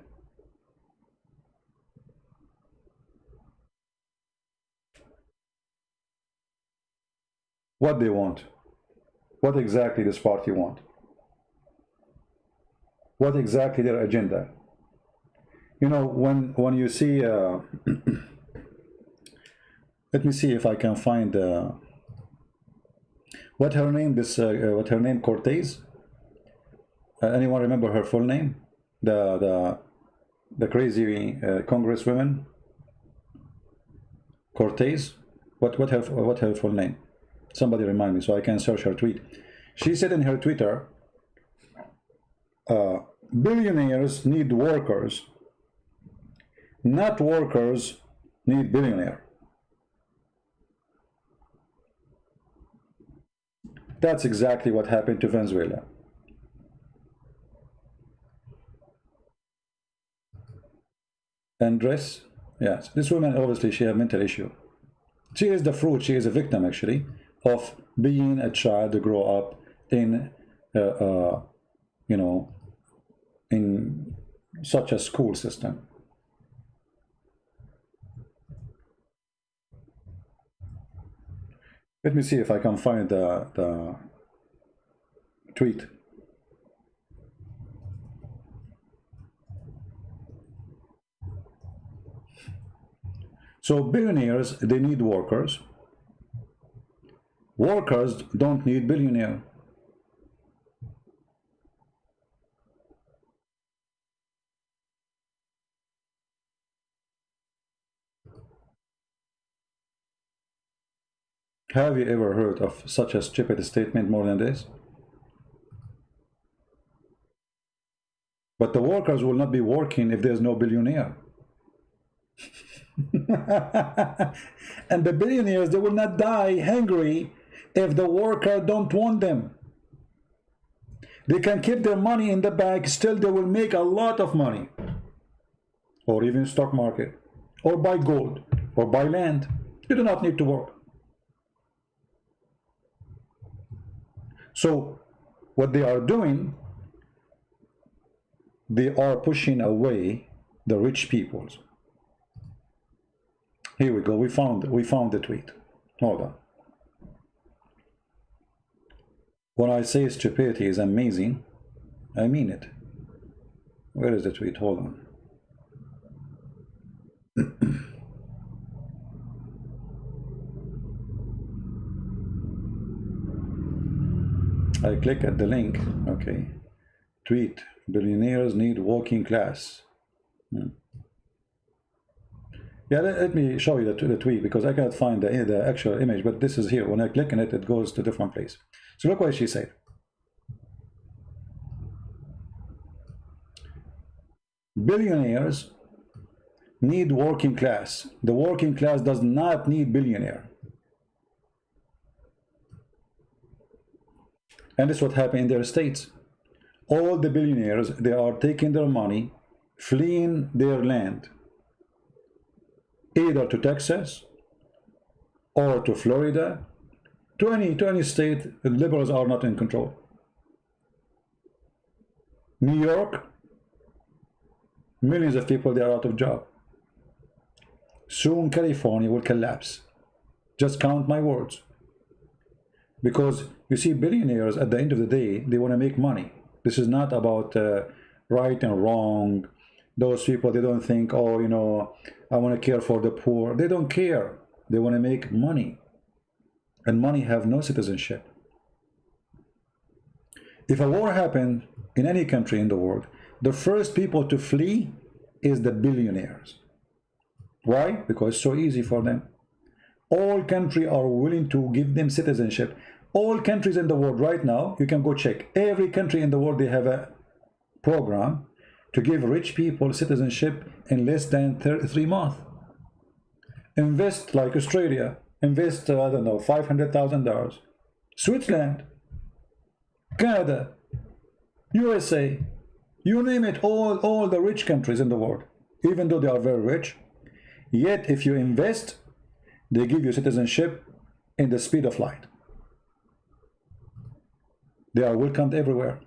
What they want? What exactly this party want? What exactly their agenda? You know, when you see, let me see if I can find what her name? What her name? Cortez. Anyone remember her full name? The crazy congresswoman. Cortez. What her full name? Somebody remind me so I can search her tweet. She said in her Twitter, billionaires need workers, not workers need billionaire. That's exactly what happened to Venezuela. Andres, yes, this woman obviously she has a mental issue. She is the fruit, she is a victim actually of being a child to grow up in, you know, in such a school system. Let me see if I can find the tweet. So billionaires, they need workers. Workers don't need billionaire. Have you ever heard of such a stupid statement more than this? But the workers will not be working if there's no billionaire. And the billionaires, they will not die hungry if the worker don't want them. They can keep their money in the bank, still they will make a lot of money. Or even stock market, or buy gold, or buy land. You do not need to work. So what they are doing, they are pushing away the rich peoples. Here we go. We found the tweet. Hold on. When I say stupidity is amazing, I mean it. Where is the tweet? Hold on. I click at the link. Okay. Tweet. Billionaires need working class. Yeah, let me show you the tweet because I cannot find the actual image, but this is here. When I click on it, it goes to a different place. So look what she said. Billionaires need working class. The working class does not need billionaire. And this is what happened in their states. All the billionaires, they are taking their money, fleeing their land, either to Texas or to Florida, to any state. The liberals are not in control. New York, millions of people, they are out of job. Soon California will collapse. Just count my words. Because you see, billionaires at the end of the day, they want to make money. This is not about right and wrong. Those people, they don't think, oh, you know, I want to care for the poor. They don't care. They want to make money. And money have no citizenship. If a war happened in any country in the world, the first people to flee is the billionaires. Why? Because it's so easy for them. All countries are willing to give them citizenship. All countries in the world right now, you can go check. Every country in the world, they have a program to give rich people citizenship in less than 3 months. Invest, like Australia, invest, I don't know, $500,000. Switzerland, Canada, USA, You name it, all the rich countries in the world, even though they are very rich, yet if you invest, they give you citizenship in the speed of light. They are welcomed everywhere.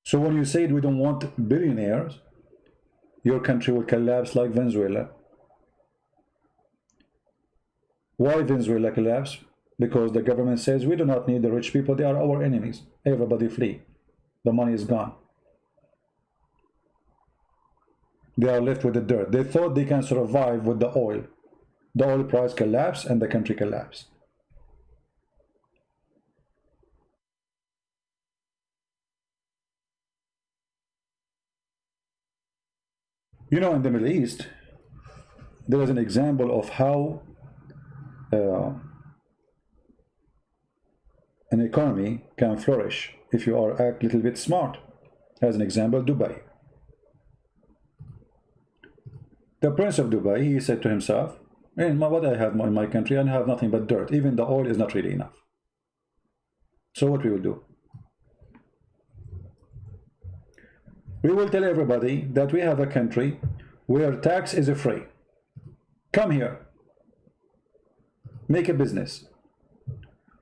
So when you say we don't want billionaires, your country will collapse like Venezuela. Why Venezuela collapsed? Because the government says we do not need the rich people, they are our enemies. Everybody flee. The money is gone. They are left with the dirt. They thought they can survive with the oil. The oil price collapsed and the country collapsed. You know, in the Middle East, there is an example of how an economy can flourish if you are a little bit smart. As an example, Dubai. The Prince of Dubai, he said to himself, what I have in my country, I have nothing but dirt. Even the oil is not really enough. So what we will do? We will tell everybody that we have a country where tax is free. Come here. Make a business.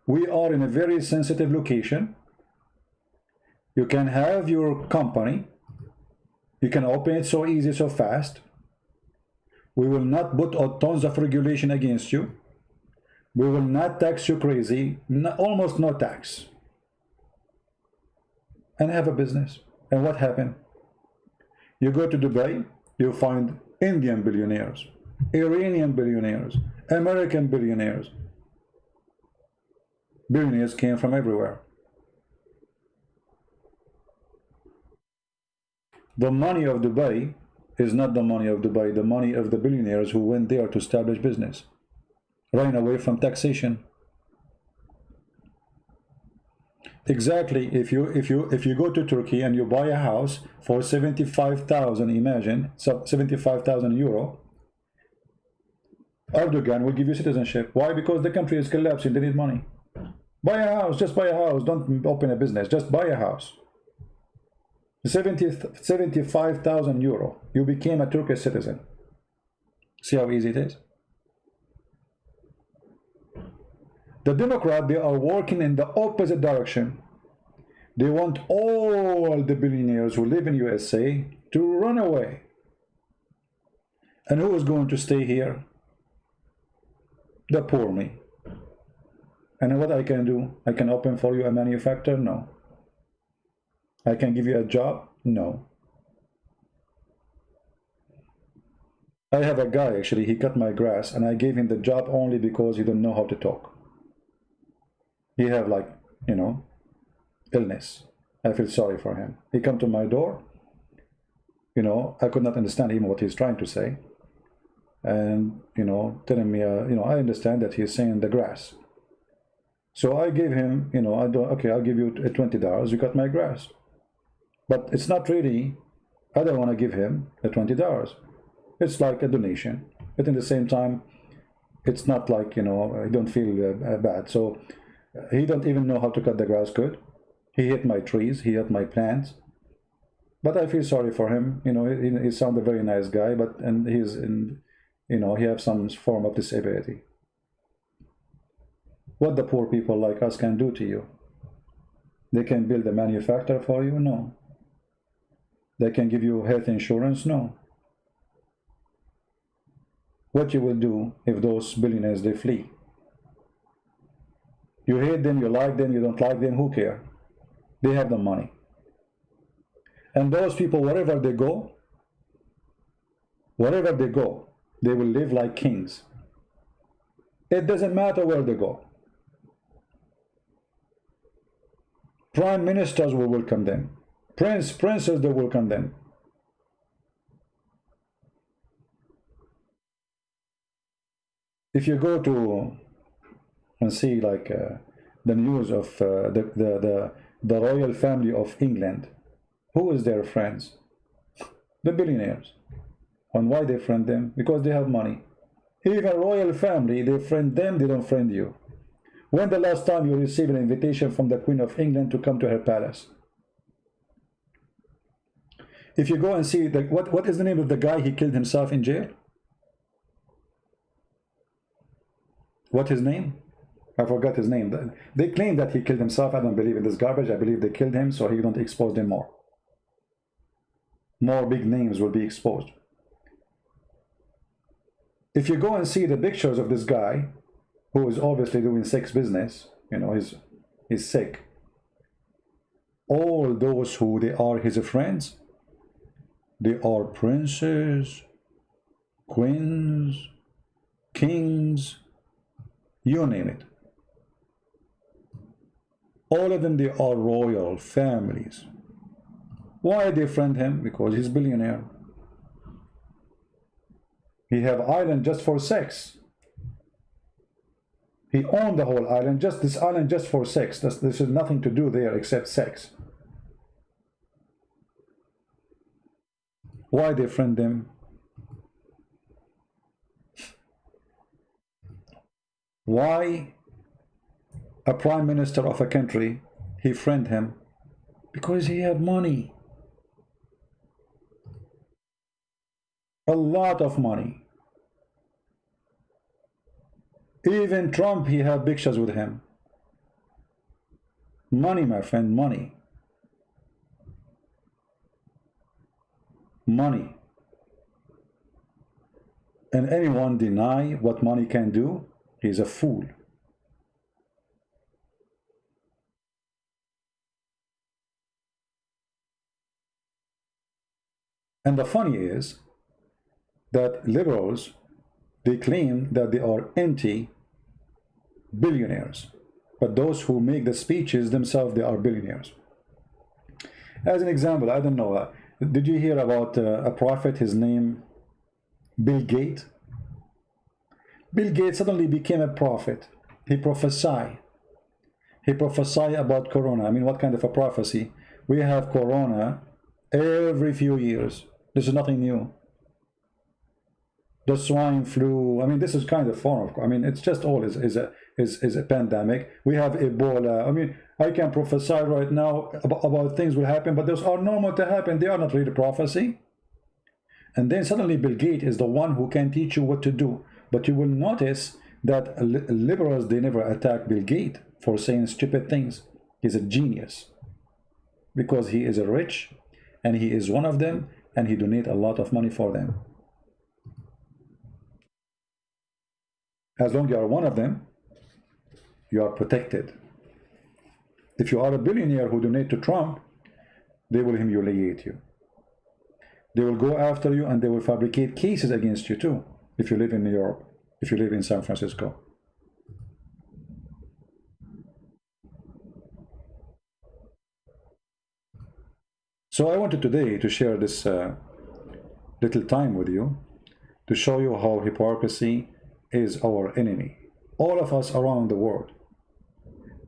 We are in a very sensitive location. You can have your company. You can open it so easy, so fast. We will not put tons of regulation against you. We will not tax you crazy. Almost no tax. And have a business. And what happened? You go to Dubai, you find Indian billionaires, Iranian billionaires, American billionaires. Billionaires came from everywhere. The money of Dubai is not the money of Dubai, the money of the billionaires who went there to establish business, running away from taxation. Exactly. If you go to Turkey and you buy a house for 75,000, imagine, 75,000 euro, Erdogan will give you citizenship. Why? Because the country is collapsing. They need money. Buy a house. Just buy a house. Don't open a business. Just buy a house. 75,000 euro. You became a Turkish citizen. See how easy it is? The Democrats, they are working in the opposite direction. They want all the billionaires who live in USA to run away. And who is going to stay here? The poor me. And what I can do? I can open for you a manufacturer? No. I can give you a job? No. I have a guy, actually, he cut my grass, and I gave him the job only because he don't know how to talk. He have, like, you know, illness. I feel sorry for him. He come to my door. You know, I could not understand even what he's trying to say. And, you know, telling me, you know, I understand that he's saying the grass. So I gave him, you know, okay, I'll give you $20. You cut my grass. But it's not really, I don't want to give him the $20. It's like a donation. But in the same time, it's not like, you know, I don't feel bad. So he don't even know how to cut the grass good. He hit my trees, he hit my plants. But I feel sorry for him. You know, he sounds a very nice guy, but and he's in, you know, he has some form of disability. What the poor people like us can do to you? They can build a manufacturer for you? No. They can give you health insurance? No. What you will do if those billionaires, they flee? You hate them, you like them, you don't like them, who cares? They have the money. And those people, wherever they go, they will live like kings. It doesn't matter where they go. Prime ministers will welcome them. Princes, they welcome them. If you go to and see like the news of the royal family of England, who is their friends? The billionaires. And why they friend them? Because they have money. Even royal family, they friend them, they don't friend you. When the last time you received an invitation from the Queen of England to come to her palace? If you go and see, what is the name of the guy he killed himself in jail? What his name? I forgot his name. They claim that he killed himself. I don't believe in this garbage. I believe they killed him so he don't expose them more. More big names will be exposed. If you go and see the pictures of this guy, who is obviously doing sex business, you know, he's sick. All those who they are his friends, they are princes, queens, kings, you name it. All of them, they are royal families. Why they friend him? Because he's a billionaire. He have island just for sex. He owned the whole island, just this island just for sex. There's nothing to do there except sex. Why they friend him? Why a prime minister of a country, he friend him? Because he have money. A lot of money. Even Trump, he have pictures with him. Money, my friend, money. Money. And anyone deny what money can do, he's a fool. And the funny is that liberals, they claim that they are anti-billionaires. But those who make the speeches themselves, they are billionaires. As an example, I don't know, did you hear about a prophet, his name Bill Gates? Bill Gates suddenly became a prophet. He prophesied. He prophesied about corona. I mean, what kind of a prophecy? We have corona every few years. This is nothing new. The swine flu, I mean, this is kind of form of, I mean, it's just all is a pandemic. We have Ebola. I mean, I can prophesy right now about things will happen, but those are normal to happen. They are not really prophecy. And then suddenly Bill Gates is the one who can teach you what to do. But you will notice that liberals, they never attack Bill Gates for saying stupid things. He's a genius because he is rich and he is one of them and he donates a lot of money for them. As long as you are one of them, you are protected. If you are a billionaire who donate to Trump, they will humiliate you. They will go after you and they will fabricate cases against you too, if you live in New York, if you live in San Francisco. So I wanted today to share this little time with you to show you how hypocrisy is our enemy. All of us around the world.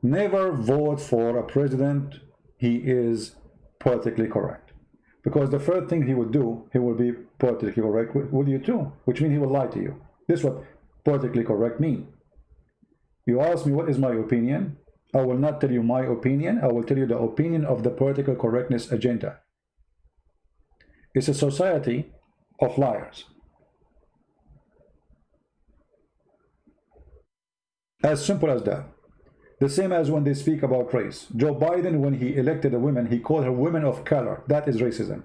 Never vote for a president he is politically correct. Because the first thing he would do, he will be politically correct with you too, which means he will lie to you. This is what politically correct means. You ask me what is my opinion, I will not tell you my opinion, I will tell you the opinion of the political correctness agenda. It's a society of liars. As simple as that. The same as when they speak about race. Joe Biden, when he elected a woman, he called her women of color. That is racism.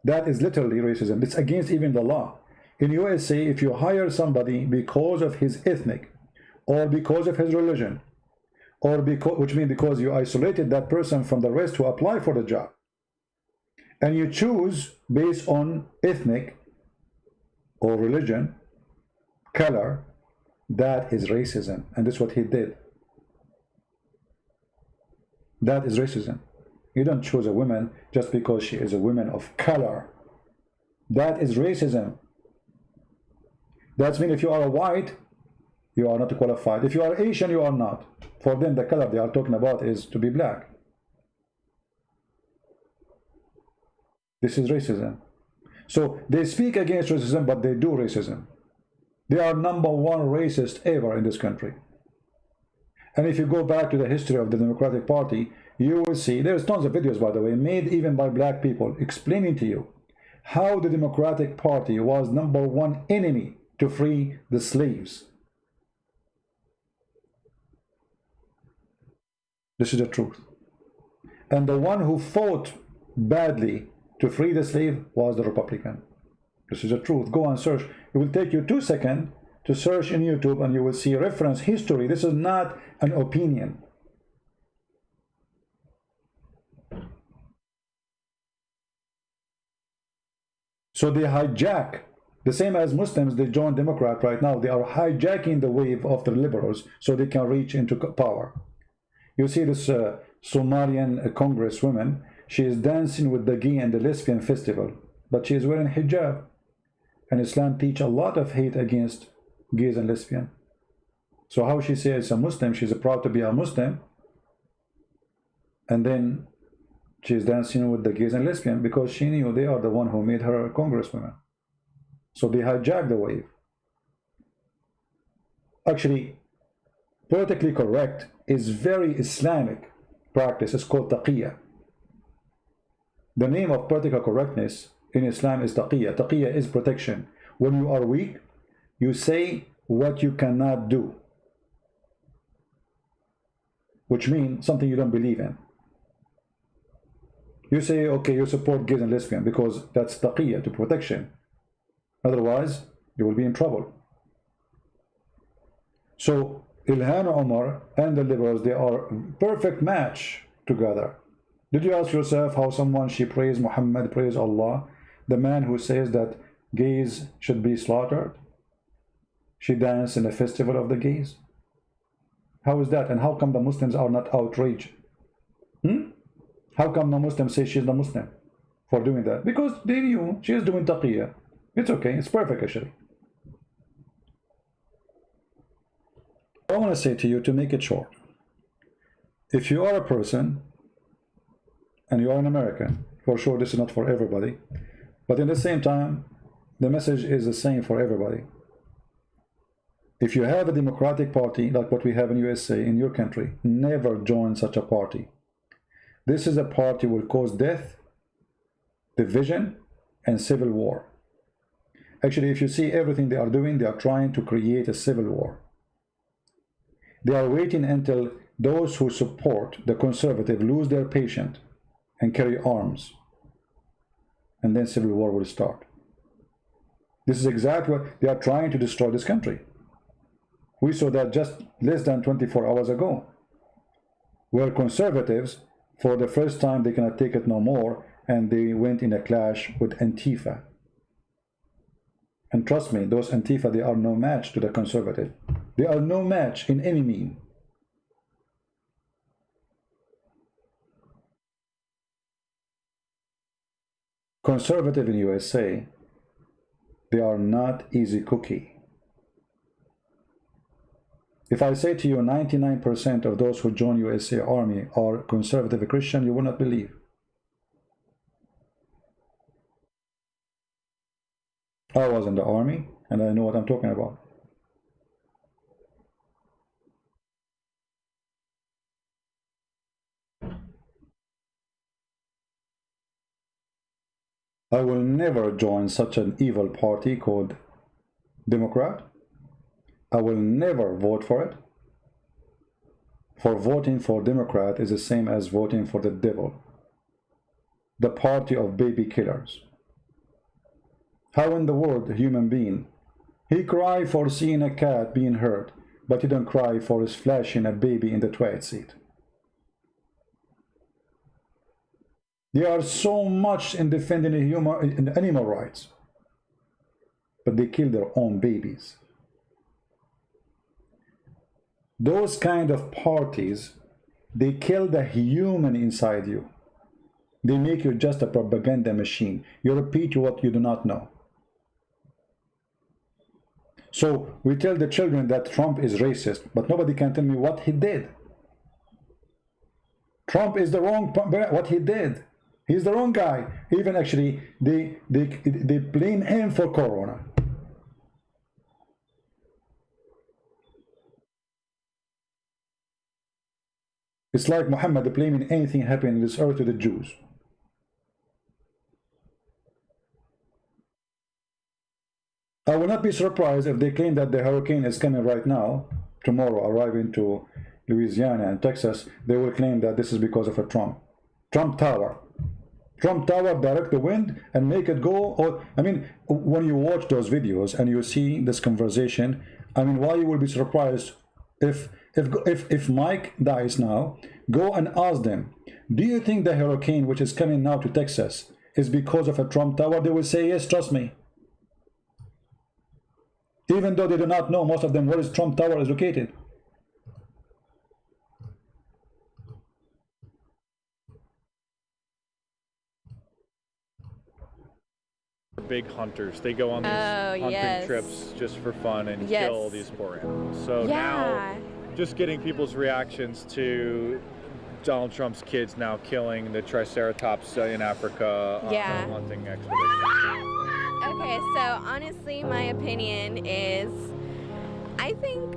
That is literally racism. It's against even the law. In USA, if you hire somebody because of his ethnic, or because of his religion, or because, which means because you isolated that person from the rest to apply for the job, and you choose based on ethnic or religion, color, that is racism. And that's what he did. That is racism. You don't choose a woman just because she is a woman of color. That is racism. That means if you are a white, you are not qualified. If you are Asian, you are not. For them, the color they are talking about is to be black. This is racism. So they speak against racism, but they do racism. They are #1 racist ever in this country. And if you go back to the history of the Democratic Party, you will see, there's tons of videos, by the way, made even by black people, explaining to you how the Democratic Party was #1 enemy to free the slaves. This is the truth. And the one who fought badly to free the slave was the Republican. This is the truth. Go and search. It will take you 2 seconds to search in YouTube and you will see reference history. This is not an opinion. So they hijack, the same as Muslims, they join Democrat right now. They are hijacking the wave of the liberals so they can reach into power. You see this Somalian congresswoman, she is dancing with the gay and the lesbian festival, but she is wearing hijab. And Islam teach a lot of hate against gays and lesbian. So how she says a Muslim, she's proud to be a Muslim, and then she's dancing with the gays and lesbian because she knew they are the one who made her a congresswoman. So they hijack the wave. Actually, politically correct is very Islamic practice. It's called taqiyya. The name of political correctness in Islam is taqiyya. Taqiyya is protection. When you are weak, you say what you cannot do, which means something you don't believe in. You say, okay, you support gays and lesbian because that's taqiyya, to protection. Otherwise, you will be in trouble. So Ilhan Omar and the liberals, they are perfect match together. Did you ask yourself how someone, she praise Muhammad, praise Allah, the man who says that gays should be slaughtered? She danced in the festival of the gays. How is that? And how come the Muslims are not outraged? How come the Muslims say she's the Muslim for doing that? Because they knew she is doing taqiyya. It's okay, it's perfect actually. I want to say to you, to make it short, if you are a person and you are an American, for sure this is not for everybody, but in the same time the message is the same for everybody. If you have a Democratic Party like what we have in USA, in your country, never join such a party. This is a party will cause death, division, and civil war. Actually, if you see everything they are doing, they are trying to create a civil war. They are waiting until those who support the conservative lose their patience and carry arms, and then civil war will start. This is exactly what they are trying to destroy this country. We saw that just less than 24 hours ago, where conservatives, for the first time, they cannot take it no more, and they went in a clash with Antifa. And trust me, those Antifa, they are no match to the conservative. They are no match in any mean. Conservative in USA, they are not easy cookie. If I say to you 99% of those who join USA Army are conservative Christian, you will not believe. I was in the army and I know what I'm talking about. I will never join such an evil party called Democrat. I will never vote for it. For voting for Democrat is the same as voting for the devil, the party of baby killers. How in the world a human being, he cry for seeing a cat being hurt, but he don't cry for his flashing a baby in the toilet seat. They are so much in defending in animal rights, but they kill their own babies. Those kind of parties, they kill the human inside you. They make you just a propaganda machine. You repeat what you do not know. So we tell the children that Trump is racist, but nobody can tell me what he did. Trump is the wrong, what he did. He's the wrong guy. Even actually, they blame him for Corona. It's like Muhammad blaming anything happening on this earth to the Jews. I will not be surprised if they claim that the hurricane is coming right now, tomorrow, arriving to Louisiana and Texas. They will claim that this is because of a Trump Tower. Trump Tower direct the wind and make it go. Or, I mean, when you watch those videos and you see this conversation, I mean, why you will be surprised if Mike dies now, go and ask them, do you think the hurricane which is coming now to Texas is because of a Trump Tower? They will say, yes, trust me. Even though they do not know, most of them, where is Trump Tower is located. Big hunters. They go on these hunting trips just for fun and kill these poor animals. So now, just getting people's reactions to Donald Trump's kids now killing the Triceratops in Africa on a hunting expedition. Okay, so honestly, my opinion is, I think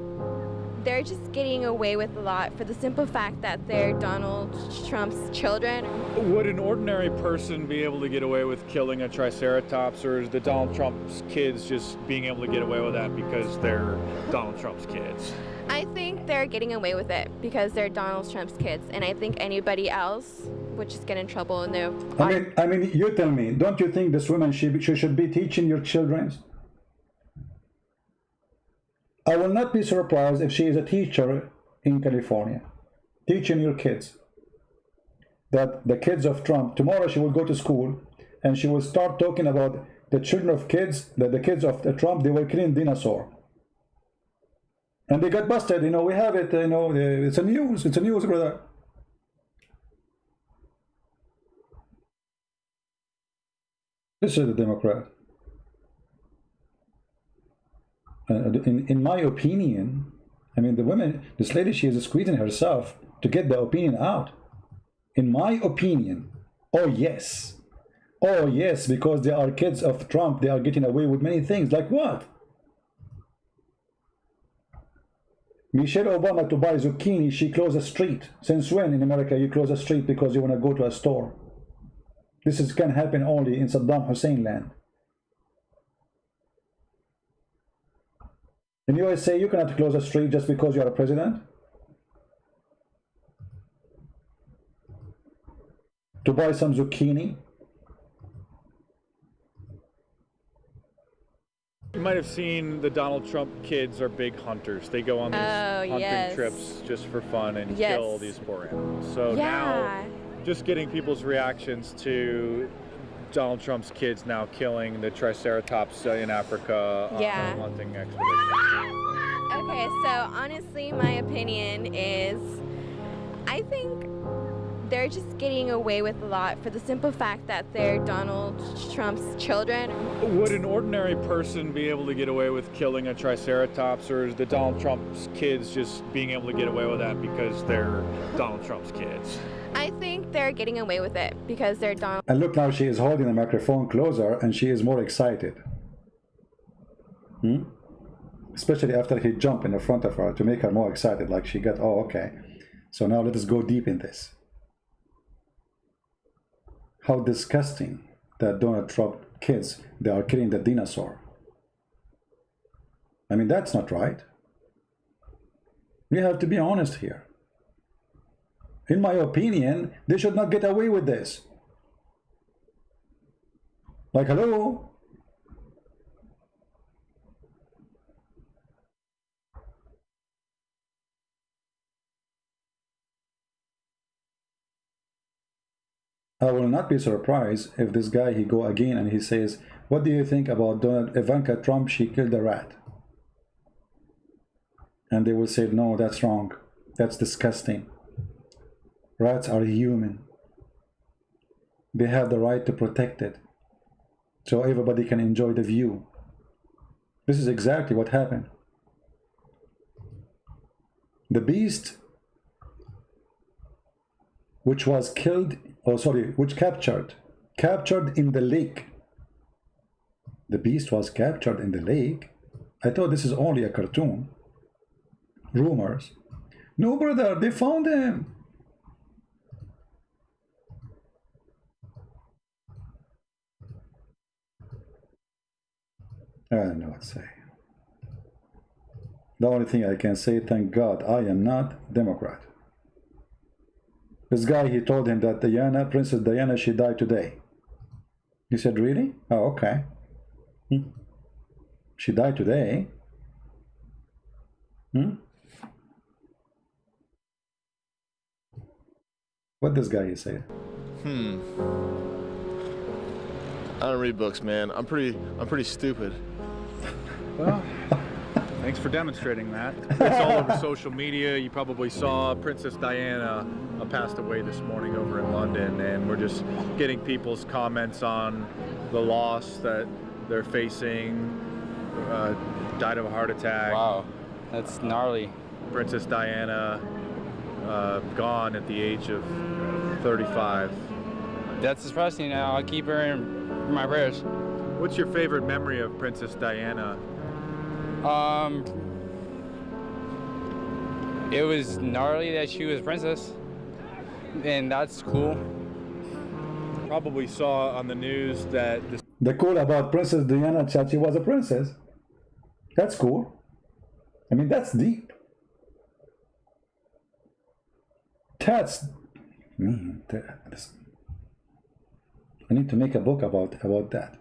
they're just getting away with a lot for the simple fact that they're Donald Trump's children. Would an ordinary person be able to get away with killing a Triceratops, or is the Donald Trump's kids just being able to get away with that because they're Donald Trump's kids? I think they're getting away with it because they're Donald Trump's kids, and I think anybody else would just get in trouble in their... I mean, you tell me, don't you think this woman she should be teaching your children? I will not be surprised if she is a teacher in California, teaching your kids that the kids of Trump, tomorrow she will go to school and she will start talking about the children of kids, that the kids of Trump, they were killing dinosaur. And they got busted, you know, we have it, you know, it's a news, brother. This is the Democrat. In my opinion, I mean, the woman, this lady, she is squeezing herself to get the opinion out. In my opinion, oh yes, because they are kids of Trump, they are getting away with many things. Like what? Michelle Obama to buy zucchini, she closed a street. Since when in America you close a street because you want to go to a store? This can happen only in Saddam Hussein land. In USA, you cannot close a street just because you are a president. To buy some zucchini. You might have seen the Donald Trump kids are big hunters. They go on these hunting trips just for fun and kill these poor animals. So now, just getting people's reactions to Donald Trump's kids now killing the Triceratops in Africa on a hunting expedition. Okay, so honestly, my opinion is, I think they're just getting away with a lot for the simple fact that they're Donald Trump's children. Would an ordinary person be able to get away with killing a Triceratops, or is the Donald Trump's kids just being able to get away with that because they're Donald Trump's kids? I think they're getting away with it because they're Donald. And look, now she is holding the microphone closer and she is more excited. Especially after he jumped in the front of her to make her more excited, like she got, oh, okay. So now let us go deep in this. How disgusting that Donald Trump kids, they are killing the dinosaur. I mean, that's not right. We have to be honest here. In my opinion, they should not get away with this. Like, hello? I will not be surprised if this guy, he go again and he says, what do you think about Ivanka Trump? She killed a rat. And they will say, no, that's wrong. That's disgusting. Rats are human. They have the right to protect it, so everybody can enjoy the view. This is exactly what happened. The beast, which was killed, which captured in the lake. The beast was captured in the lake. I thought this is only a cartoon. Rumors. No, brother, they found him. I don't know what to say. The only thing I can say, thank God I am not Democrat. This guy, he told him that Diana, Princess Diana, she died today. He said, really? Oh, okay. She died today. What this guy is saying? I don't read books, man. I'm pretty stupid. Well, thanks for demonstrating that. It's all over social media. You probably saw Princess Diana passed away this morning over in London, and we're just getting people's comments on the loss that they're facing. Died of a heart attack. Wow, that's gnarly. Princess Diana gone at the age of 35. That's depressing. I'll keep her in my prayers. What's your favorite memory of Princess Diana? It was gnarly that she was princess, and that's cool. Probably saw on the news that The cool about Princess Diana that she was a princess. That's cool. I mean, that's deep. That's I need to make a book about that.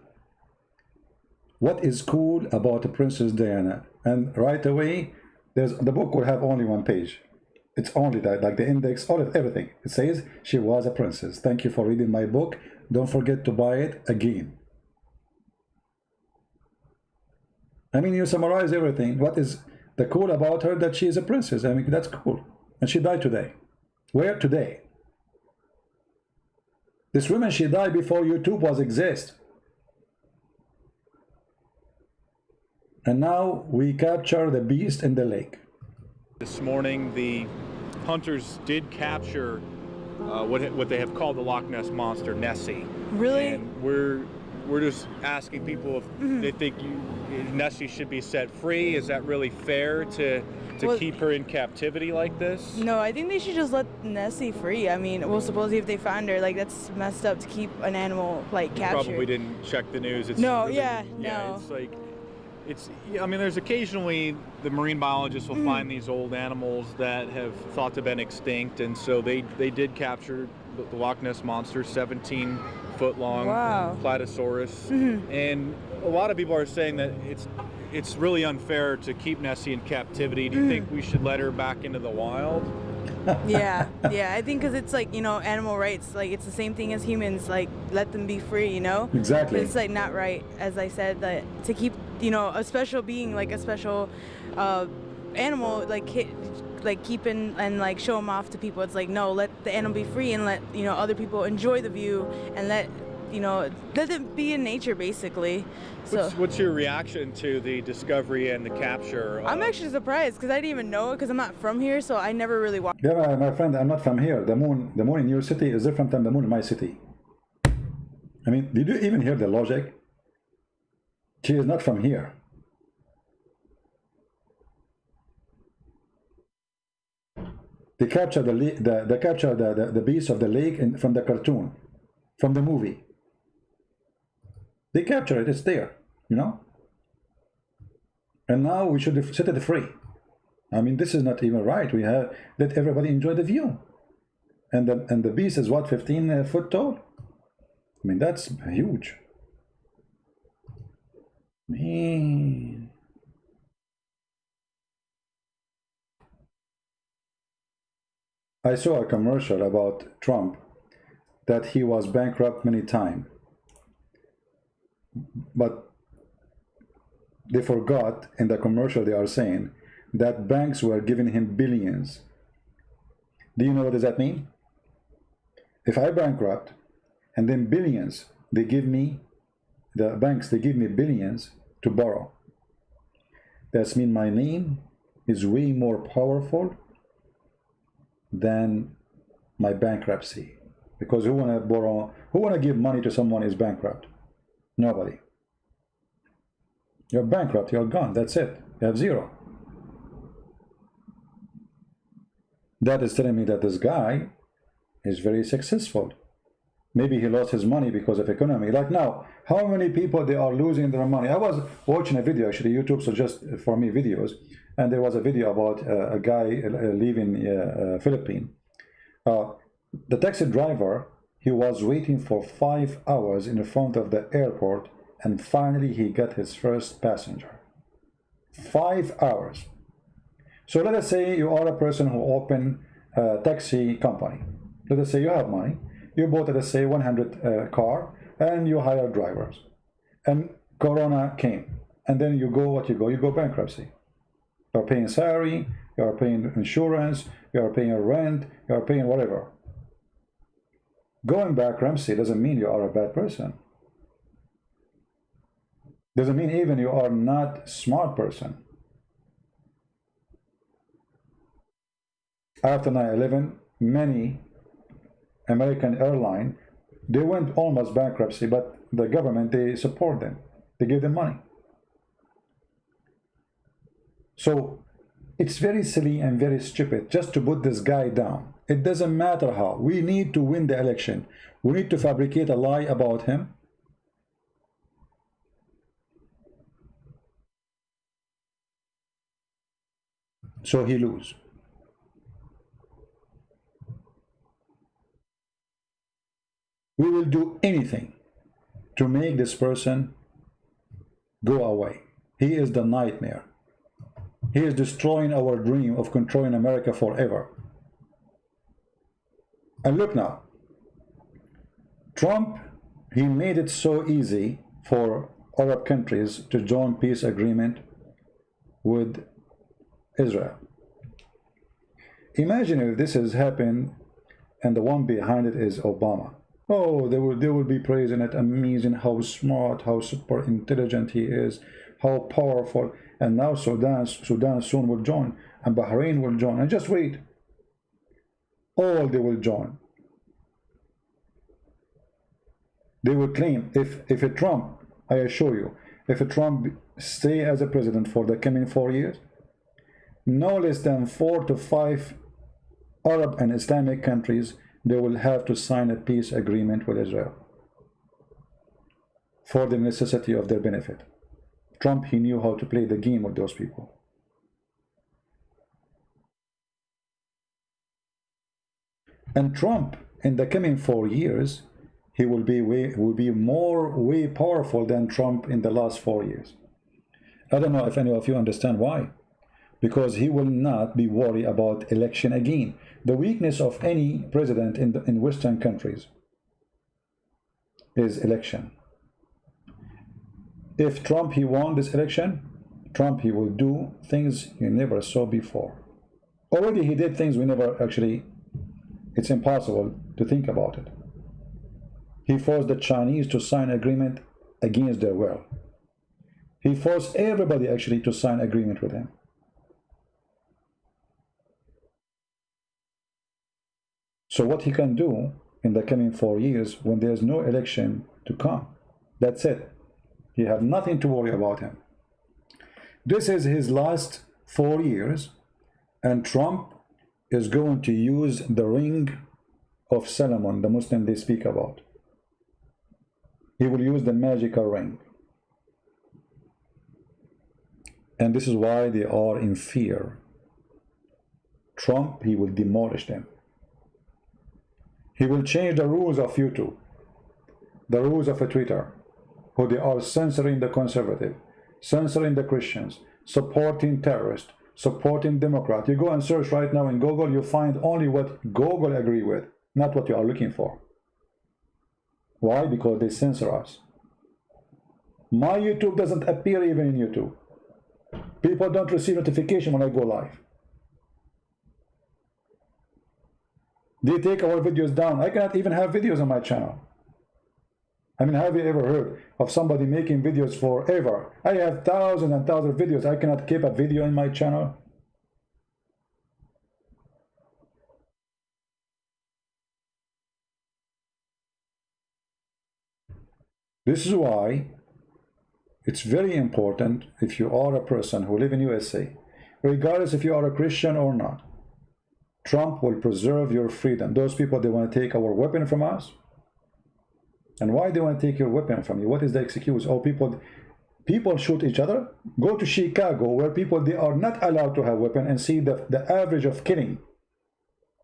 What is cool about Princess Diana? And right away, the book will have only one page. It's only that, like the index, all of everything. It says she was a princess. Thank you for reading my book. Don't forget to buy it again. I mean, you summarize everything. What is the cool about her? That she is a princess. I mean, that's cool. And she died today. Where? Today. This woman, she died before YouTube was exist. And now we capture the beast in the lake. this morning the hunters did capture what they have called the Loch Ness Monster, Nessie. Really? And we're just asking people if they think Nessie should be set free. Is that really fair to keep her in captivity like this? No, I think they should just let Nessie free. I mean, well, supposedly if they find her, like, that's messed up to keep an animal, like, captured. Probably didn't check the news. It's no, really, no. It's like, I mean, there's occasionally the marine biologists will find these old animals that have thought to have been extinct, and so they did capture the Loch Ness Monster, 17-foot-long Platysaurus, and a lot of people are saying that it's really unfair to keep Nessie in captivity. Do you think we should let her back into the wild? yeah, I think because it's like, you know, animal rights, like it's the same thing as humans, like let them be free, you know? Exactly. But it's like not right, as I said, that to keep, you know, a special being, like a special animal, like keep and like show them off to people. It's like, no, let the animal be free and let, you know, other people enjoy the view and let it be in nature, basically. So what's your reaction to the discovery and the capture? I'm actually surprised because I didn't even know it because I'm not from here, so I never really watched. Yeah, my friend, I'm not from here. The moon in your city is different than the moon in my city. I mean, did you even hear the logic? She is not from here. They capture the beast of the lake from the cartoon, from the movie. They capture it. It's there, you know. And now we should set it free. I mean, this is not even right. We have let everybody enjoy the view. And the beast is what, 15 foot tall? I mean, that's huge. Man. I saw a commercial about Trump that he was bankrupt many times. But they forgot in the commercial they are saying that banks were giving him billions. Do you know what does that mean? If I bankrupt and then billions, they give me, the banks, they give me billions to borrow. That means my name is way more powerful than my bankruptcy. Because who wanna give money to someone who is bankrupt? Nobody. You're bankrupt, you're gone, that's it. You have zero. That is telling me that this guy is very successful. Maybe he lost his money because of economy. Like now, How many people they are losing their money? I was watching a video, actually, YouTube suggests for me videos, and there was a video about a guy leaving Philippines. The taxi driver, he was waiting for 5 hours in front of the airport, and finally he got his first passenger. 5 hours. So let us say you are a person who opened a taxi company. Let us say you have money. You bought, let us say, 100 car, and you hire drivers. And Corona came. And then you go, you go bankruptcy. You're paying salary, you're paying insurance, you're paying rent, you're paying whatever. Going bankruptcy doesn't mean you are a bad person. Doesn't mean even you are not a smart person. After 9/11, many American airlines, they went almost bankruptcy, but the government, they support them. They give them money. So it's very silly and very stupid just to put this guy down. It doesn't matter how. We need to win the election. We need to fabricate a lie about him. So he lose. We will do anything to make this person go away. He is the nightmare. He is destroying our dream of controlling America forever. And look now, Trump, he made it so easy for Arab countries to join peace agreement with Israel. Imagine if this has happened and the one behind it is Obama. Oh, they will be praising it, amazing, how smart, how super intelligent he is, how powerful. And now Sudan soon will join, and Bahrain will join. And just wait, all they will join. They will claim, if a Trump, I assure you, if a Trump stay as a president for the coming 4 years, no less than 4 to 5 Arab and Islamic countries, they will have to sign a peace agreement with Israel for the necessity of their benefit. Trump, he knew how to play the game with those people. And Trump, in the coming 4 years, he will be way powerful than Trump in the last 4 years. I don't know if any of you understand why. Because he will not be worried about election again. The weakness of any president in Western countries is election. If Trump, he won this election, Trump, he will do things you never saw before. Already he did things we never actually, it's impossible to think about it. He forced the Chinese to sign agreement against their will. He forced everybody actually to sign agreement with him. So what he can do in the coming 4 years when there's no election to come, that's it. He has nothing to worry about him. This is his last 4 years, and Trump is going to use the ring of Solomon, the Muslim they speak about. He will use the magical ring. And this is why they are in fear. Trump, he will demolish them. He will change the rules of YouTube, the rules of Twitter, who they are censoring the conservative, censoring the Christians, supporting terrorists, supporting Democrats. You go and search right now in Google, you find only what Google agree with, not what you are looking for. Why? Because they censor us. My YouTube doesn't appear even in YouTube. People don't receive notification when I go live. They take our videos down. I cannot even have videos on my channel. I mean, have you ever heard of somebody making videos forever? I have thousands and thousands of videos. I cannot keep a video in my channel. This is why it's very important, if you are a person who live in USA, regardless if you are a Christian or not, Trump will preserve your freedom. Those people, they want to take our weapon from us. And why they want to take your weapon from you? What is the excuse? Oh, people shoot each other. Go to Chicago, where people, they are not allowed to have weapon, and see the average of killing,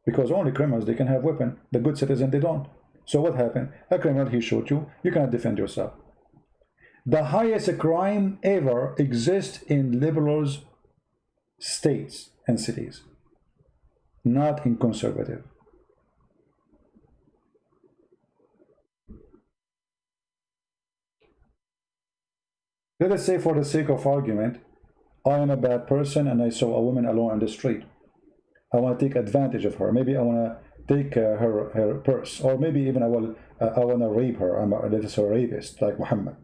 because only criminals, they can have weapon. The good citizen, they don't. So what happened? A criminal, he shot you, you cannot defend yourself. The highest crime ever exists in liberal states and cities, not in conservative. Let us say, for the sake of argument, I am a bad person and I saw a woman alone on the street. I want to take advantage of her. Maybe I want to take her purse, or maybe even I want to rape her. I'm a rapist like Muhammad.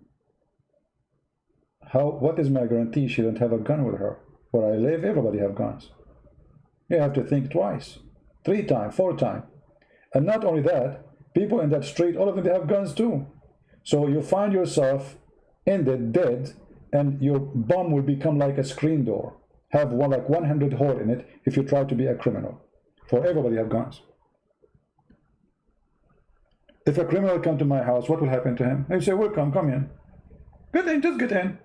What is my guarantee she don't have a gun with her? Where I live, everybody have guns. You have to think twice, 3 times, 4 times. And not only that, people in that street, all of them, they have guns too. So you find yourself ended dead, and your bomb will become like a screen door, have like 100 holes in it if you try to be a criminal. For everybody have guns. If a criminal come to my house, what will happen to him? They say, welcome, come in. Get in, just get in.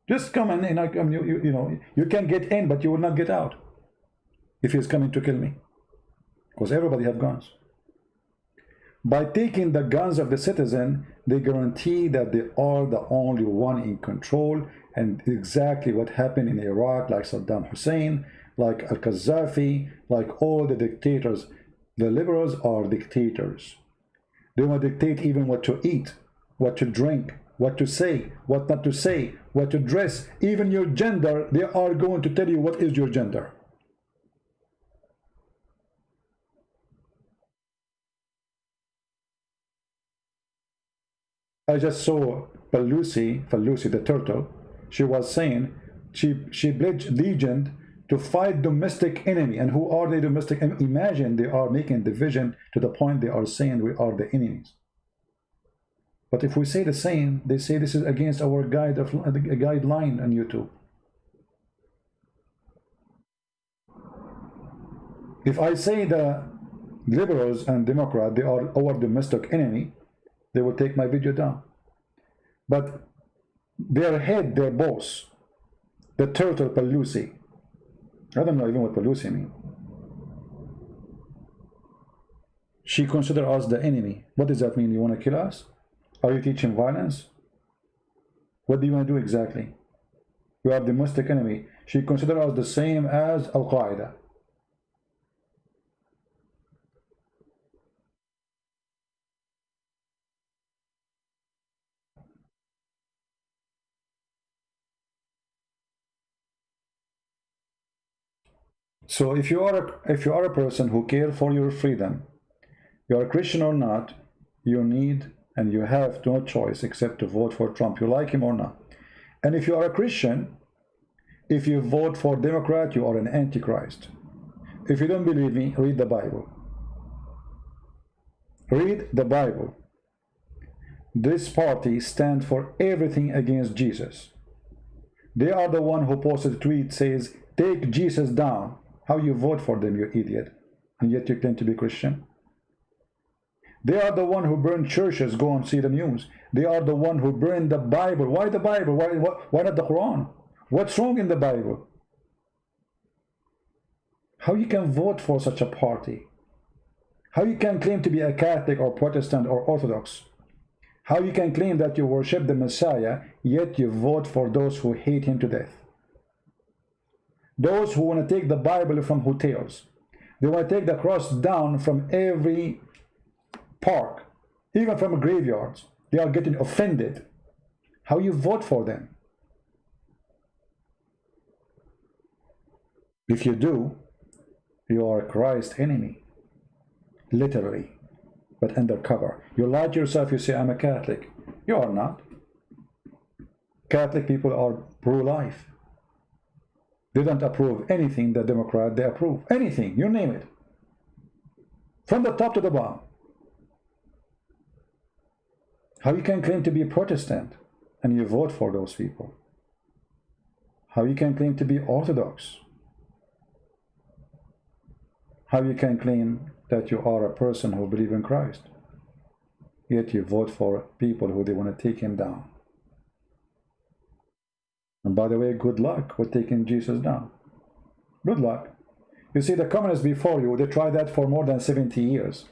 Just come in, and you know, you can get in, but you will not get out if he's coming to kill me, because everybody have guns. By taking the guns of the citizen, they guarantee that they are the only one in control, and exactly what happened in Iraq, like Saddam Hussein, like Al-Qaddafi, like all the dictators. The liberals are dictators. They want to dictate even what to eat, what to drink, what to say, what not to say, what to dress, even your gender. They are going to tell you what is your gender. I just saw Pelosi the turtle. She was saying she pledged allegiance to fight domestic enemy. And who are the domestic enemy? Imagine they are making division to the point they are saying we are the enemies. But if we say the same, they say this is against our guideline on YouTube. If I say the liberals and Democrats, they are our domestic enemy, they will take my video down. But their head, their boss, the turtle Pelosi, I don't know even what Pelosi means. She considers us the enemy. What does that mean? You want to kill us? Are you teaching violence? What do you want to do exactly? You are the domestic enemy. She considers us the same as Al-Qaeda. So if you are a person who cares for your freedom, you are Christian or not, you need and you have no choice except to vote for Trump. You like him or not. And if you are a Christian, if you vote for Democrat, you are an antichrist. If you don't believe me, read the Bible. Read the Bible. This party stands for everything against Jesus. They are the one who posted a tweet says, take Jesus down. How you vote for them, you idiot? And yet you claim to be Christian. They are the one who burn churches. Go and see the news. They are the one who burn the Bible. Why the Bible? Why not the Quran? What's wrong in the Bible? How you can vote for such a party? How you can claim to be a Catholic or Protestant or Orthodox? How you can claim that you worship the Messiah, yet you vote for those who hate him to death? Those who want to take the Bible from hotels. They want to take the cross down from every park, even from graveyards. They are getting offended. How you vote for them? If you do, you are Christ's enemy. Literally, but undercover. You lie to yourself, you say, I'm a Catholic. You are not. Catholic people are pro-life. They don't approve anything that Democrat, they approve. Anything, you name it. From the top to the bottom. How you can claim to be a Protestant and you vote for those people? How you can claim to be Orthodox? How you can claim that you are a person who believes in Christ? yet you vote for people who they want to take him down. And by the way, good luck with taking Jesus down. Good luck. You see, the communists before you, they tried that for more than 70 years.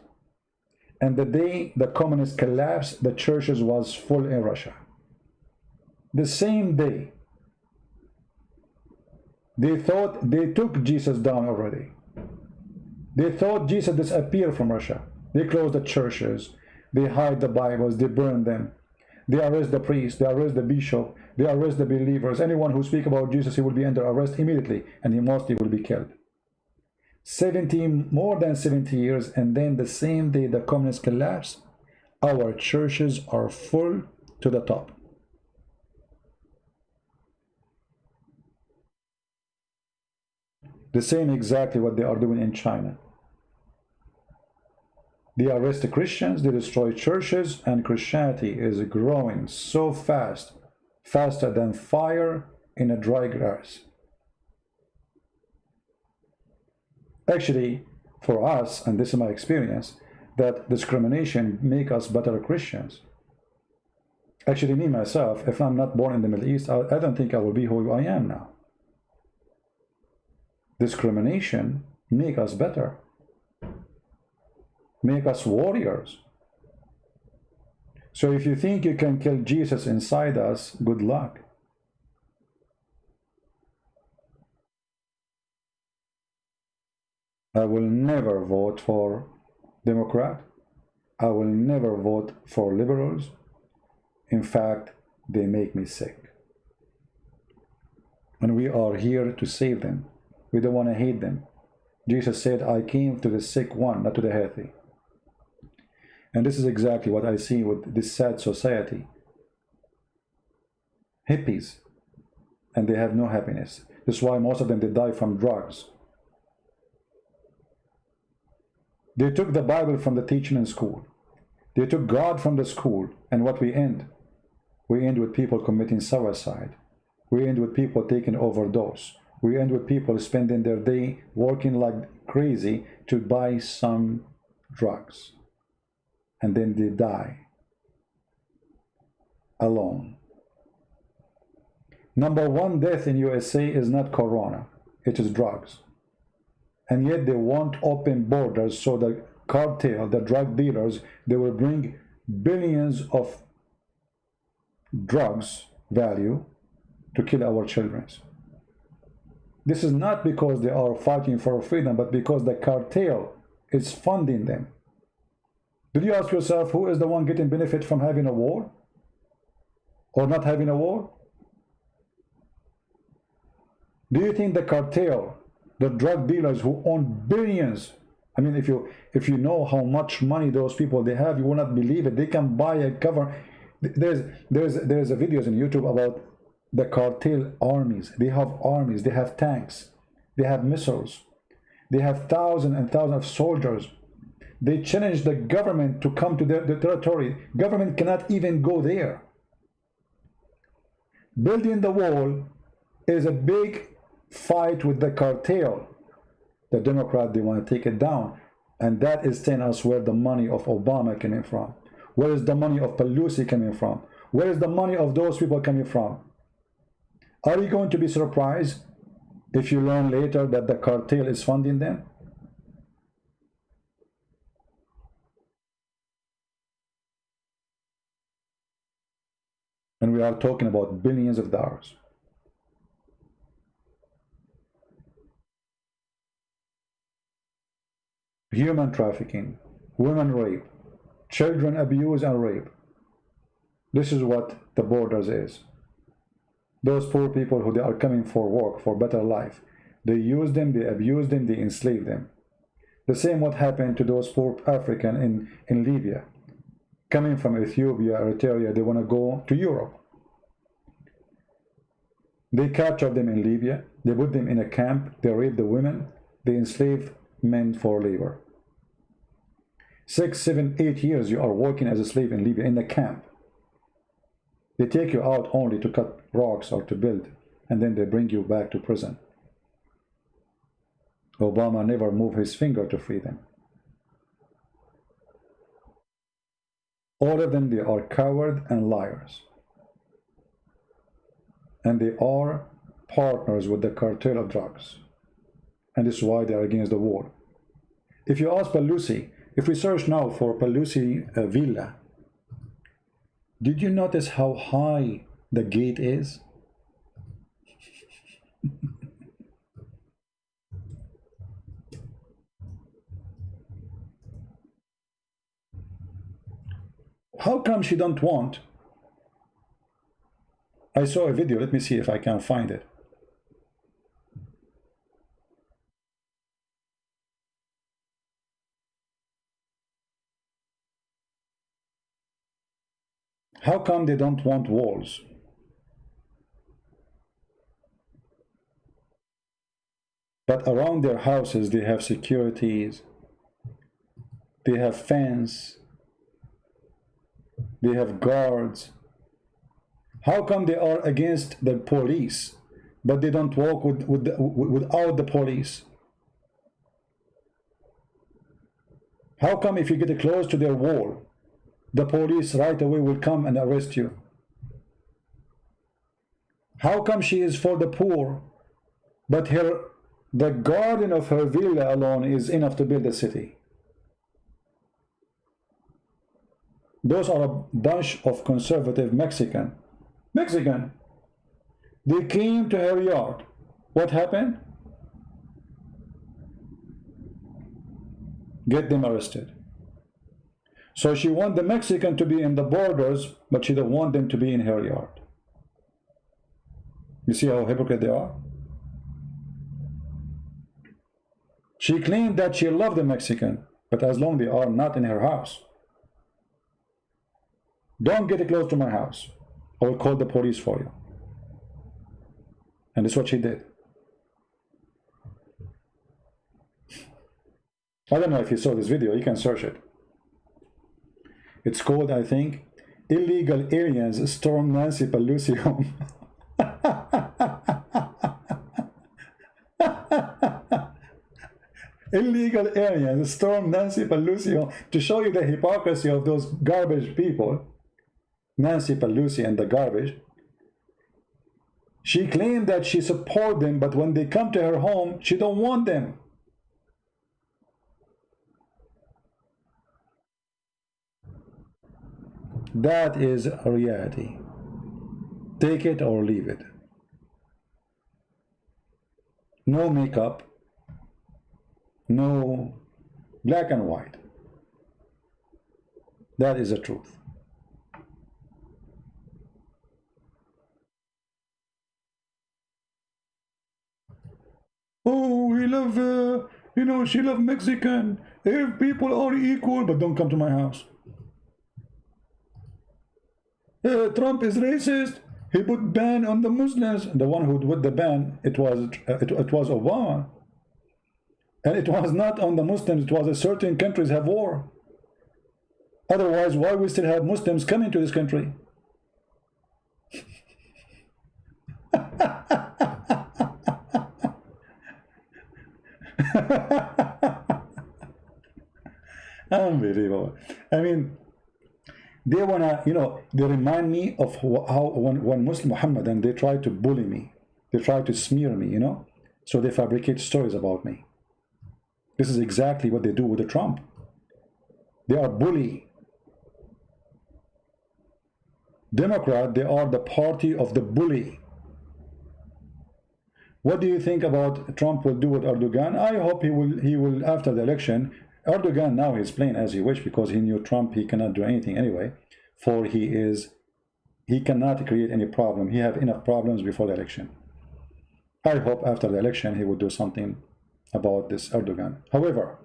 And the day the communists collapsed, the churches was full in Russia. The same day. They thought they took Jesus down already. They thought Jesus disappeared from Russia. They closed the churches. They hide the Bibles. They burn them. They arrest the priest. They arrest the bishop. They arrest the believers. Anyone who speaks about Jesus, he will be under arrest immediately, and he mostly will be killed. More than 70 years, and then the same day the communists collapse, our churches are full to the top. The same exactly what they are doing in China. They arrest the Christians, they destroy churches, and Christianity is growing so fast, faster than fire in a dry grass. Actually, for us, and this is my experience, that discrimination make us better Christians. Actually, me, myself, if I'm not born in the Middle East, I don't think I will be who I am now. Discrimination make us better. Make us warriors. So if you think you can kill Jesus inside us, good luck. I will never vote for Democrat. I will never vote for liberals. In fact, they make me sick. And we are here to save them. We don't want to hate them. Jesus said, I came to the sick one, not to the healthy. And this is exactly what I see with this sad society. Hippies. And they have no happiness. This is why most of them, they die from drugs. They took the Bible from the teaching in school. They took God from the school. And what we end? We end with people committing suicide. We end with people taking overdose. We end with people spending their day working like crazy to buy some drugs. And then they die. Alone. Number one death in USA is not corona. It is drugs. And yet they want open borders so the cartel, the drug dealers, they will bring billions of drugs value to kill our children. This is not because they are fighting for freedom, but because the cartel is funding them. Did you ask yourself who is the one getting benefit from having a war? Or not having a war? Do you think the cartel, the drug dealers who own billions, I mean, if you know how much money those people they have, you will not believe it. They can buy a cover. There's a videos on YouTube about the cartel armies. They have armies, they have tanks, they have missiles, they have thousands and thousands of soldiers. They challenge the government to come to the territory. Government cannot even go there. Building the wall is a big fight with the cartel. The Democrats, they want to take it down. And that is telling us where the money of Obama coming from. Where is the money of Pelosi coming from? Where is the money of those people coming from? Are you going to be surprised if you learn later that the cartel is funding them? And we are talking about billions of dollars. Human trafficking, women rape, children abuse and rape. This is what the borders is. Those poor people who they are coming for work, for better life, they use them, they abuse them, they enslave them. The same what happened to those poor African in Libya. Coming from Ethiopia, Eritrea, they want to go to Europe. They capture them in Libya, they put them in a camp, they rape the women, they enslave men for labor. 6, 7, 8 years you are working as a slave in Libya, in the camp. They take you out only to cut rocks or to build, and then they bring you back to prison. Obama never moved his finger to free them. All of them, they are cowards and liars. And they are partners with the cartel of drugs. And this is why they are against the war. If you ask Pelosi, if we search now for Pelosi villa, did you notice how high the gate is? How come she don't want? I saw a video, let me see if I can find it. How come they don't want walls? But around their houses they have securities, they have fence, they have guards. How come they are against the police, but they don't walk without the police? How come if you get close to their wall, the police right away will come and arrest you? How come she is for the poor, but the garden of her villa alone is enough to build a city? Those are a bunch of conservative Mexican. They came to her yard. What happened? Get them arrested. So she wants the Mexican to be in the borders, but she don't want them to be in her yard. You see how hypocrite they are? She claimed that she loved the Mexican, but as long as they are not in her house. Don't get close to my house. I will call the police for you. And that's what she did. I don't know if you saw this video, you can search it. It's called, I think, Illegal Aliens Storm Nancy Pelosi Home. Illegal aliens storm Nancy Pelosi home, to show you the hypocrisy of those garbage people. Nancy Pelosi and the garbage. She claimed that she supports them, but when they come to her home, she don't want them. That is a reality. Take it or leave it. No makeup, no black and white. That is the truth. Oh, we love, she loves Mexican. If people are equal, but don't come to my house. Trump is racist. He put ban on the Muslims. The one who put the ban, it was Obama. And it was not on the Muslims. It was certain countries have war. Otherwise, why we still have Muslims coming to this country? Unbelievable. I mean, they wanna, they remind me of how when Muslim Muhammad, and they try to bully me, they try to smear me, so they fabricate stories about me. This is exactly what they do with the Trump. They are bully. Democrat, they are the party of the bully. What do you think about Trump will do with Erdogan? I hope he will after the election. Erdogan now is playing as he wish, because he knew Trump, he cannot do anything anyway, for he cannot create any problem. He have enough problems before the election. I hope after the election he will do something about this Erdogan. However,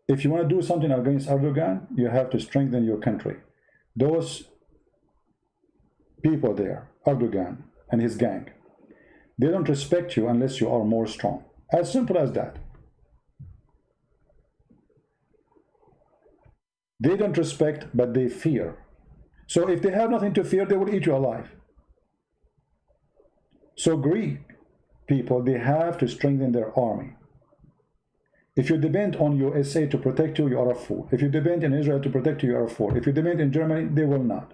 if you want to do something against Erdogan, you have to strengthen your country. Those people there, Erdogan and his gang, they don't respect you unless you are more strong. As simple as that. They don't respect, but they fear. So if they have nothing to fear, they will eat you alive. So Greek people, they have to strengthen their army. If you depend on USA to protect you, you are a fool. If you depend on Israel to protect you, you are a fool. If you depend in Germany, they will not.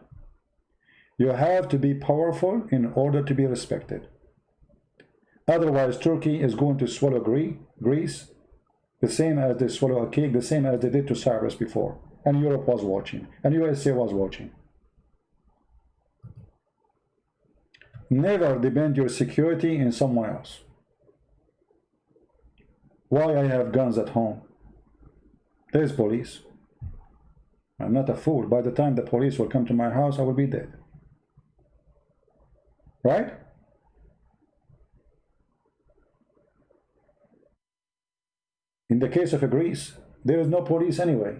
You have to be powerful in order to be respected. Otherwise, Turkey is going to swallow Greece, the same as they swallow a cake, the same as they did to Cyprus before. And Europe was watching, and USA was watching. Never depend your security in someone else. Why I have guns at home? There's police. I'm not a fool. By the time the police will come to my house, I will be dead. Right? In the case of Greece, there is no police anyway.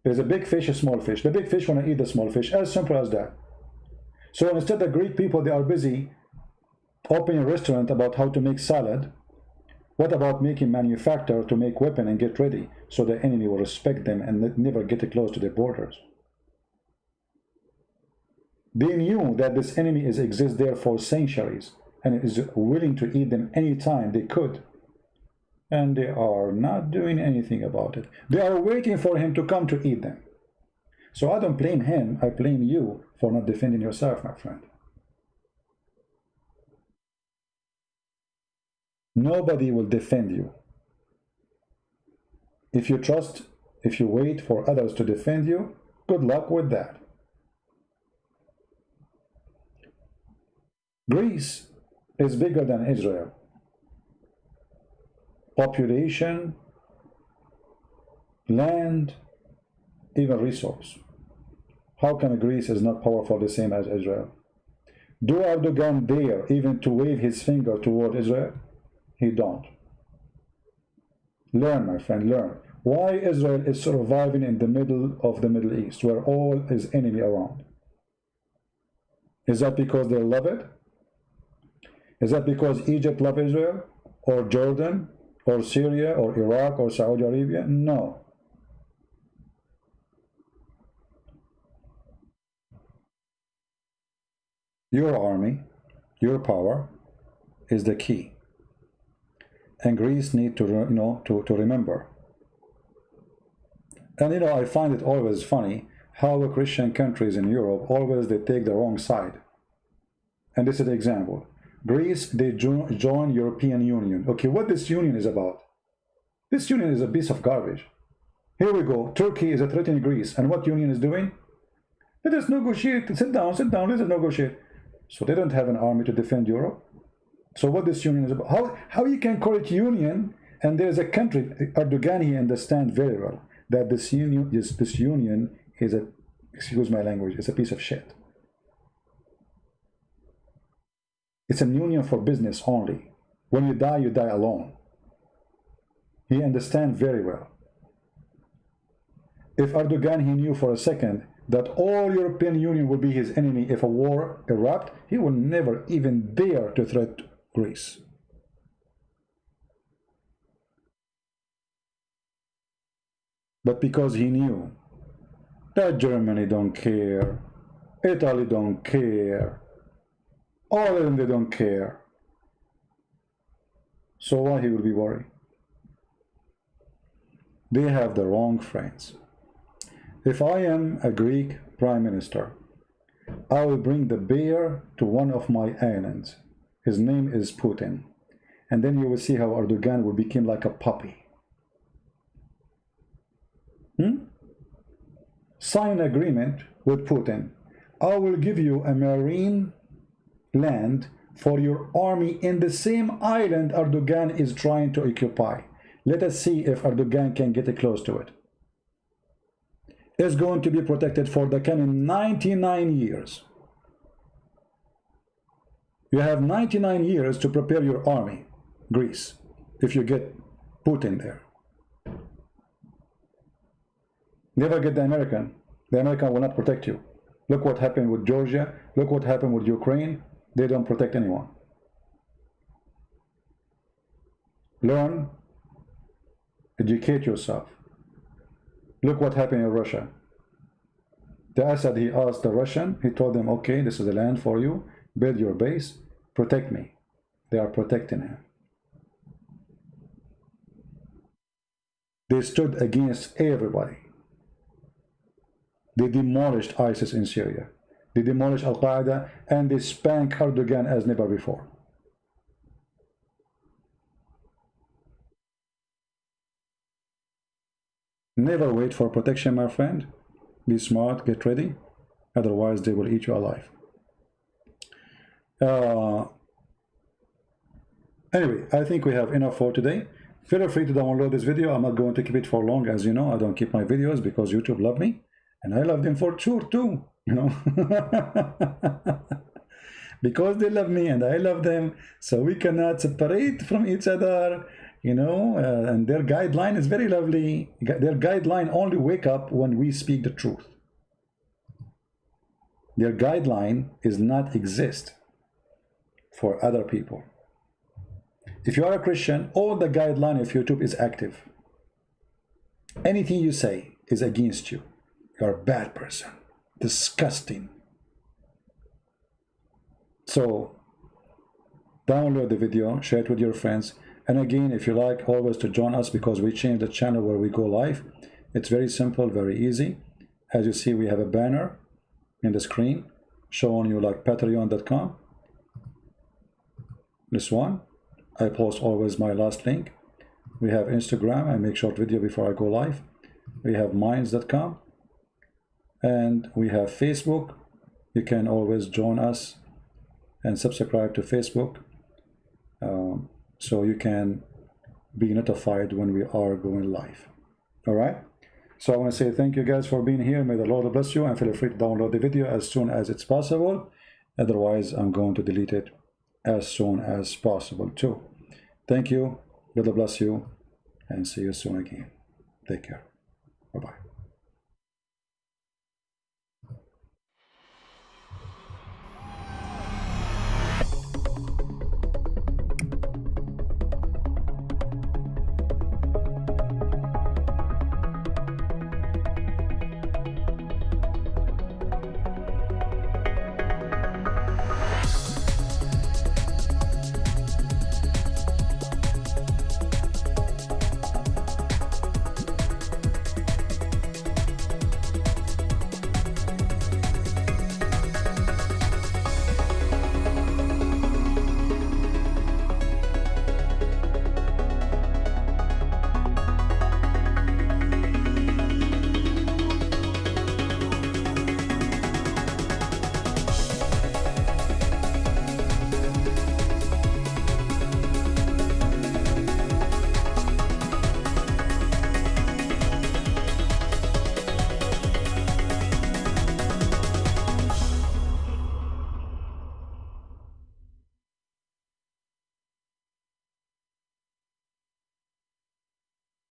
There's a big fish, a small fish. The big fish want to eat the small fish. As simple as that. So instead, the Greek people, they are busy opening a restaurant about how to make salad. What about making manufacture to make weapon and get ready so the enemy will respect them and never get close to their borders? They knew that this enemy exists there for centuries and is willing to eat them anytime they could. And they are not doing anything about it. They are waiting for him to come to eat them. So I don't blame him, I blame you for not defending yourself, my friend. Nobody will defend you. If you wait for others to defend you, good luck with that. Greece is bigger than Israel. Population, land, even resource. How come Greece is not powerful the same as Israel? Do Erdogan dare even to wave his finger toward Israel? He don't. Learn, my friend, learn. Why Israel is surviving in the middle of the Middle East, where all is enemy around? Is that because they love it? Is that because Egypt loves Israel? Or Jordan? Or Syria? Or Iraq? Or Saudi Arabia? No. Your army, your power is the key. And Greece need to, to remember. And I find it always funny how the Christian countries in Europe always they take the wrong side. And this is the example. Greece, they join European Union. Okay, what this union is about? This union is a piece of garbage. Here we go. Turkey is threatening Greece. And what union is doing? Let us negotiate. Sit down, let us negotiate. So they don't have an army to defend Europe. So what this union is about? How you can call it union, and there's a country, Erdogan, he understands very well that this union is a, excuse my language, it's a piece of shit. It's a union for business only. When you die alone. He understands very well. If Erdogan, he knew for a second that all European Union will be his enemy if a war erupts, he will never even dare to threaten Greece. But because he knew that Germany don't care, Italy don't care, all of them, they don't care. So why he will be worried? They have the wrong friends. If I am a Greek prime minister, I will bring the bear to one of my islands. His name is Putin. And then you will see how Erdogan will become like a puppy. Sign an agreement with Putin. I will give you a marine land for your army in the same island Erdogan is trying to occupy. Let us see if Erdogan can get close to it. It's going to be protected for the coming 99 years. You have 99 years to prepare your army, Greece, if you get Putin there. Never get the American. The American will not protect you. Look what happened with Georgia. Look what happened with Ukraine. They don't protect anyone. Learn. Educate yourself. Look what happened in Russia. The Assad, he asked the Russian, he told them, okay, this is the land for you. Build your base. Protect me. They are protecting him. They stood against everybody. They demolished ISIS in Syria. They demolished Al-Qaeda, and they spanked Erdogan as never before. Never wait for protection, my friend. Be smart, get ready. Otherwise, they will eat you alive. Anyway, I think we have enough for today. Feel free to download this video. I'm not going to keep it for long. As you know, I don't keep my videos because YouTube love me. And I love them for sure too, you know. Because they love me and I love them. So we cannot separate from each other, you know. And their guideline is very lovely. Their guideline only wake up when we speak the truth. Their guideline is not exist for other people. If you are a Christian, all the guideline of YouTube is active. Anything you say is against you. You're a bad person. Disgusting. So, download the video, share it with your friends. And again, if you like always to join us, because we changed the channel where we go live. It's very simple, very easy. As you see, we have a banner in the screen showing you like patreon.com. This one. I post always my last link. We have Instagram. I make short video before I go live. We have minds.com. And we have Facebook. You can always join us and subscribe to Facebook. So you can be notified when we are going live. All right. So I want to say thank you guys for being here. May the Lord bless you, and feel free to download the video as soon as it's possible. Otherwise, I'm going to delete it as soon as possible too. Thank you. God bless you, and see you soon again. Take care. Bye-bye.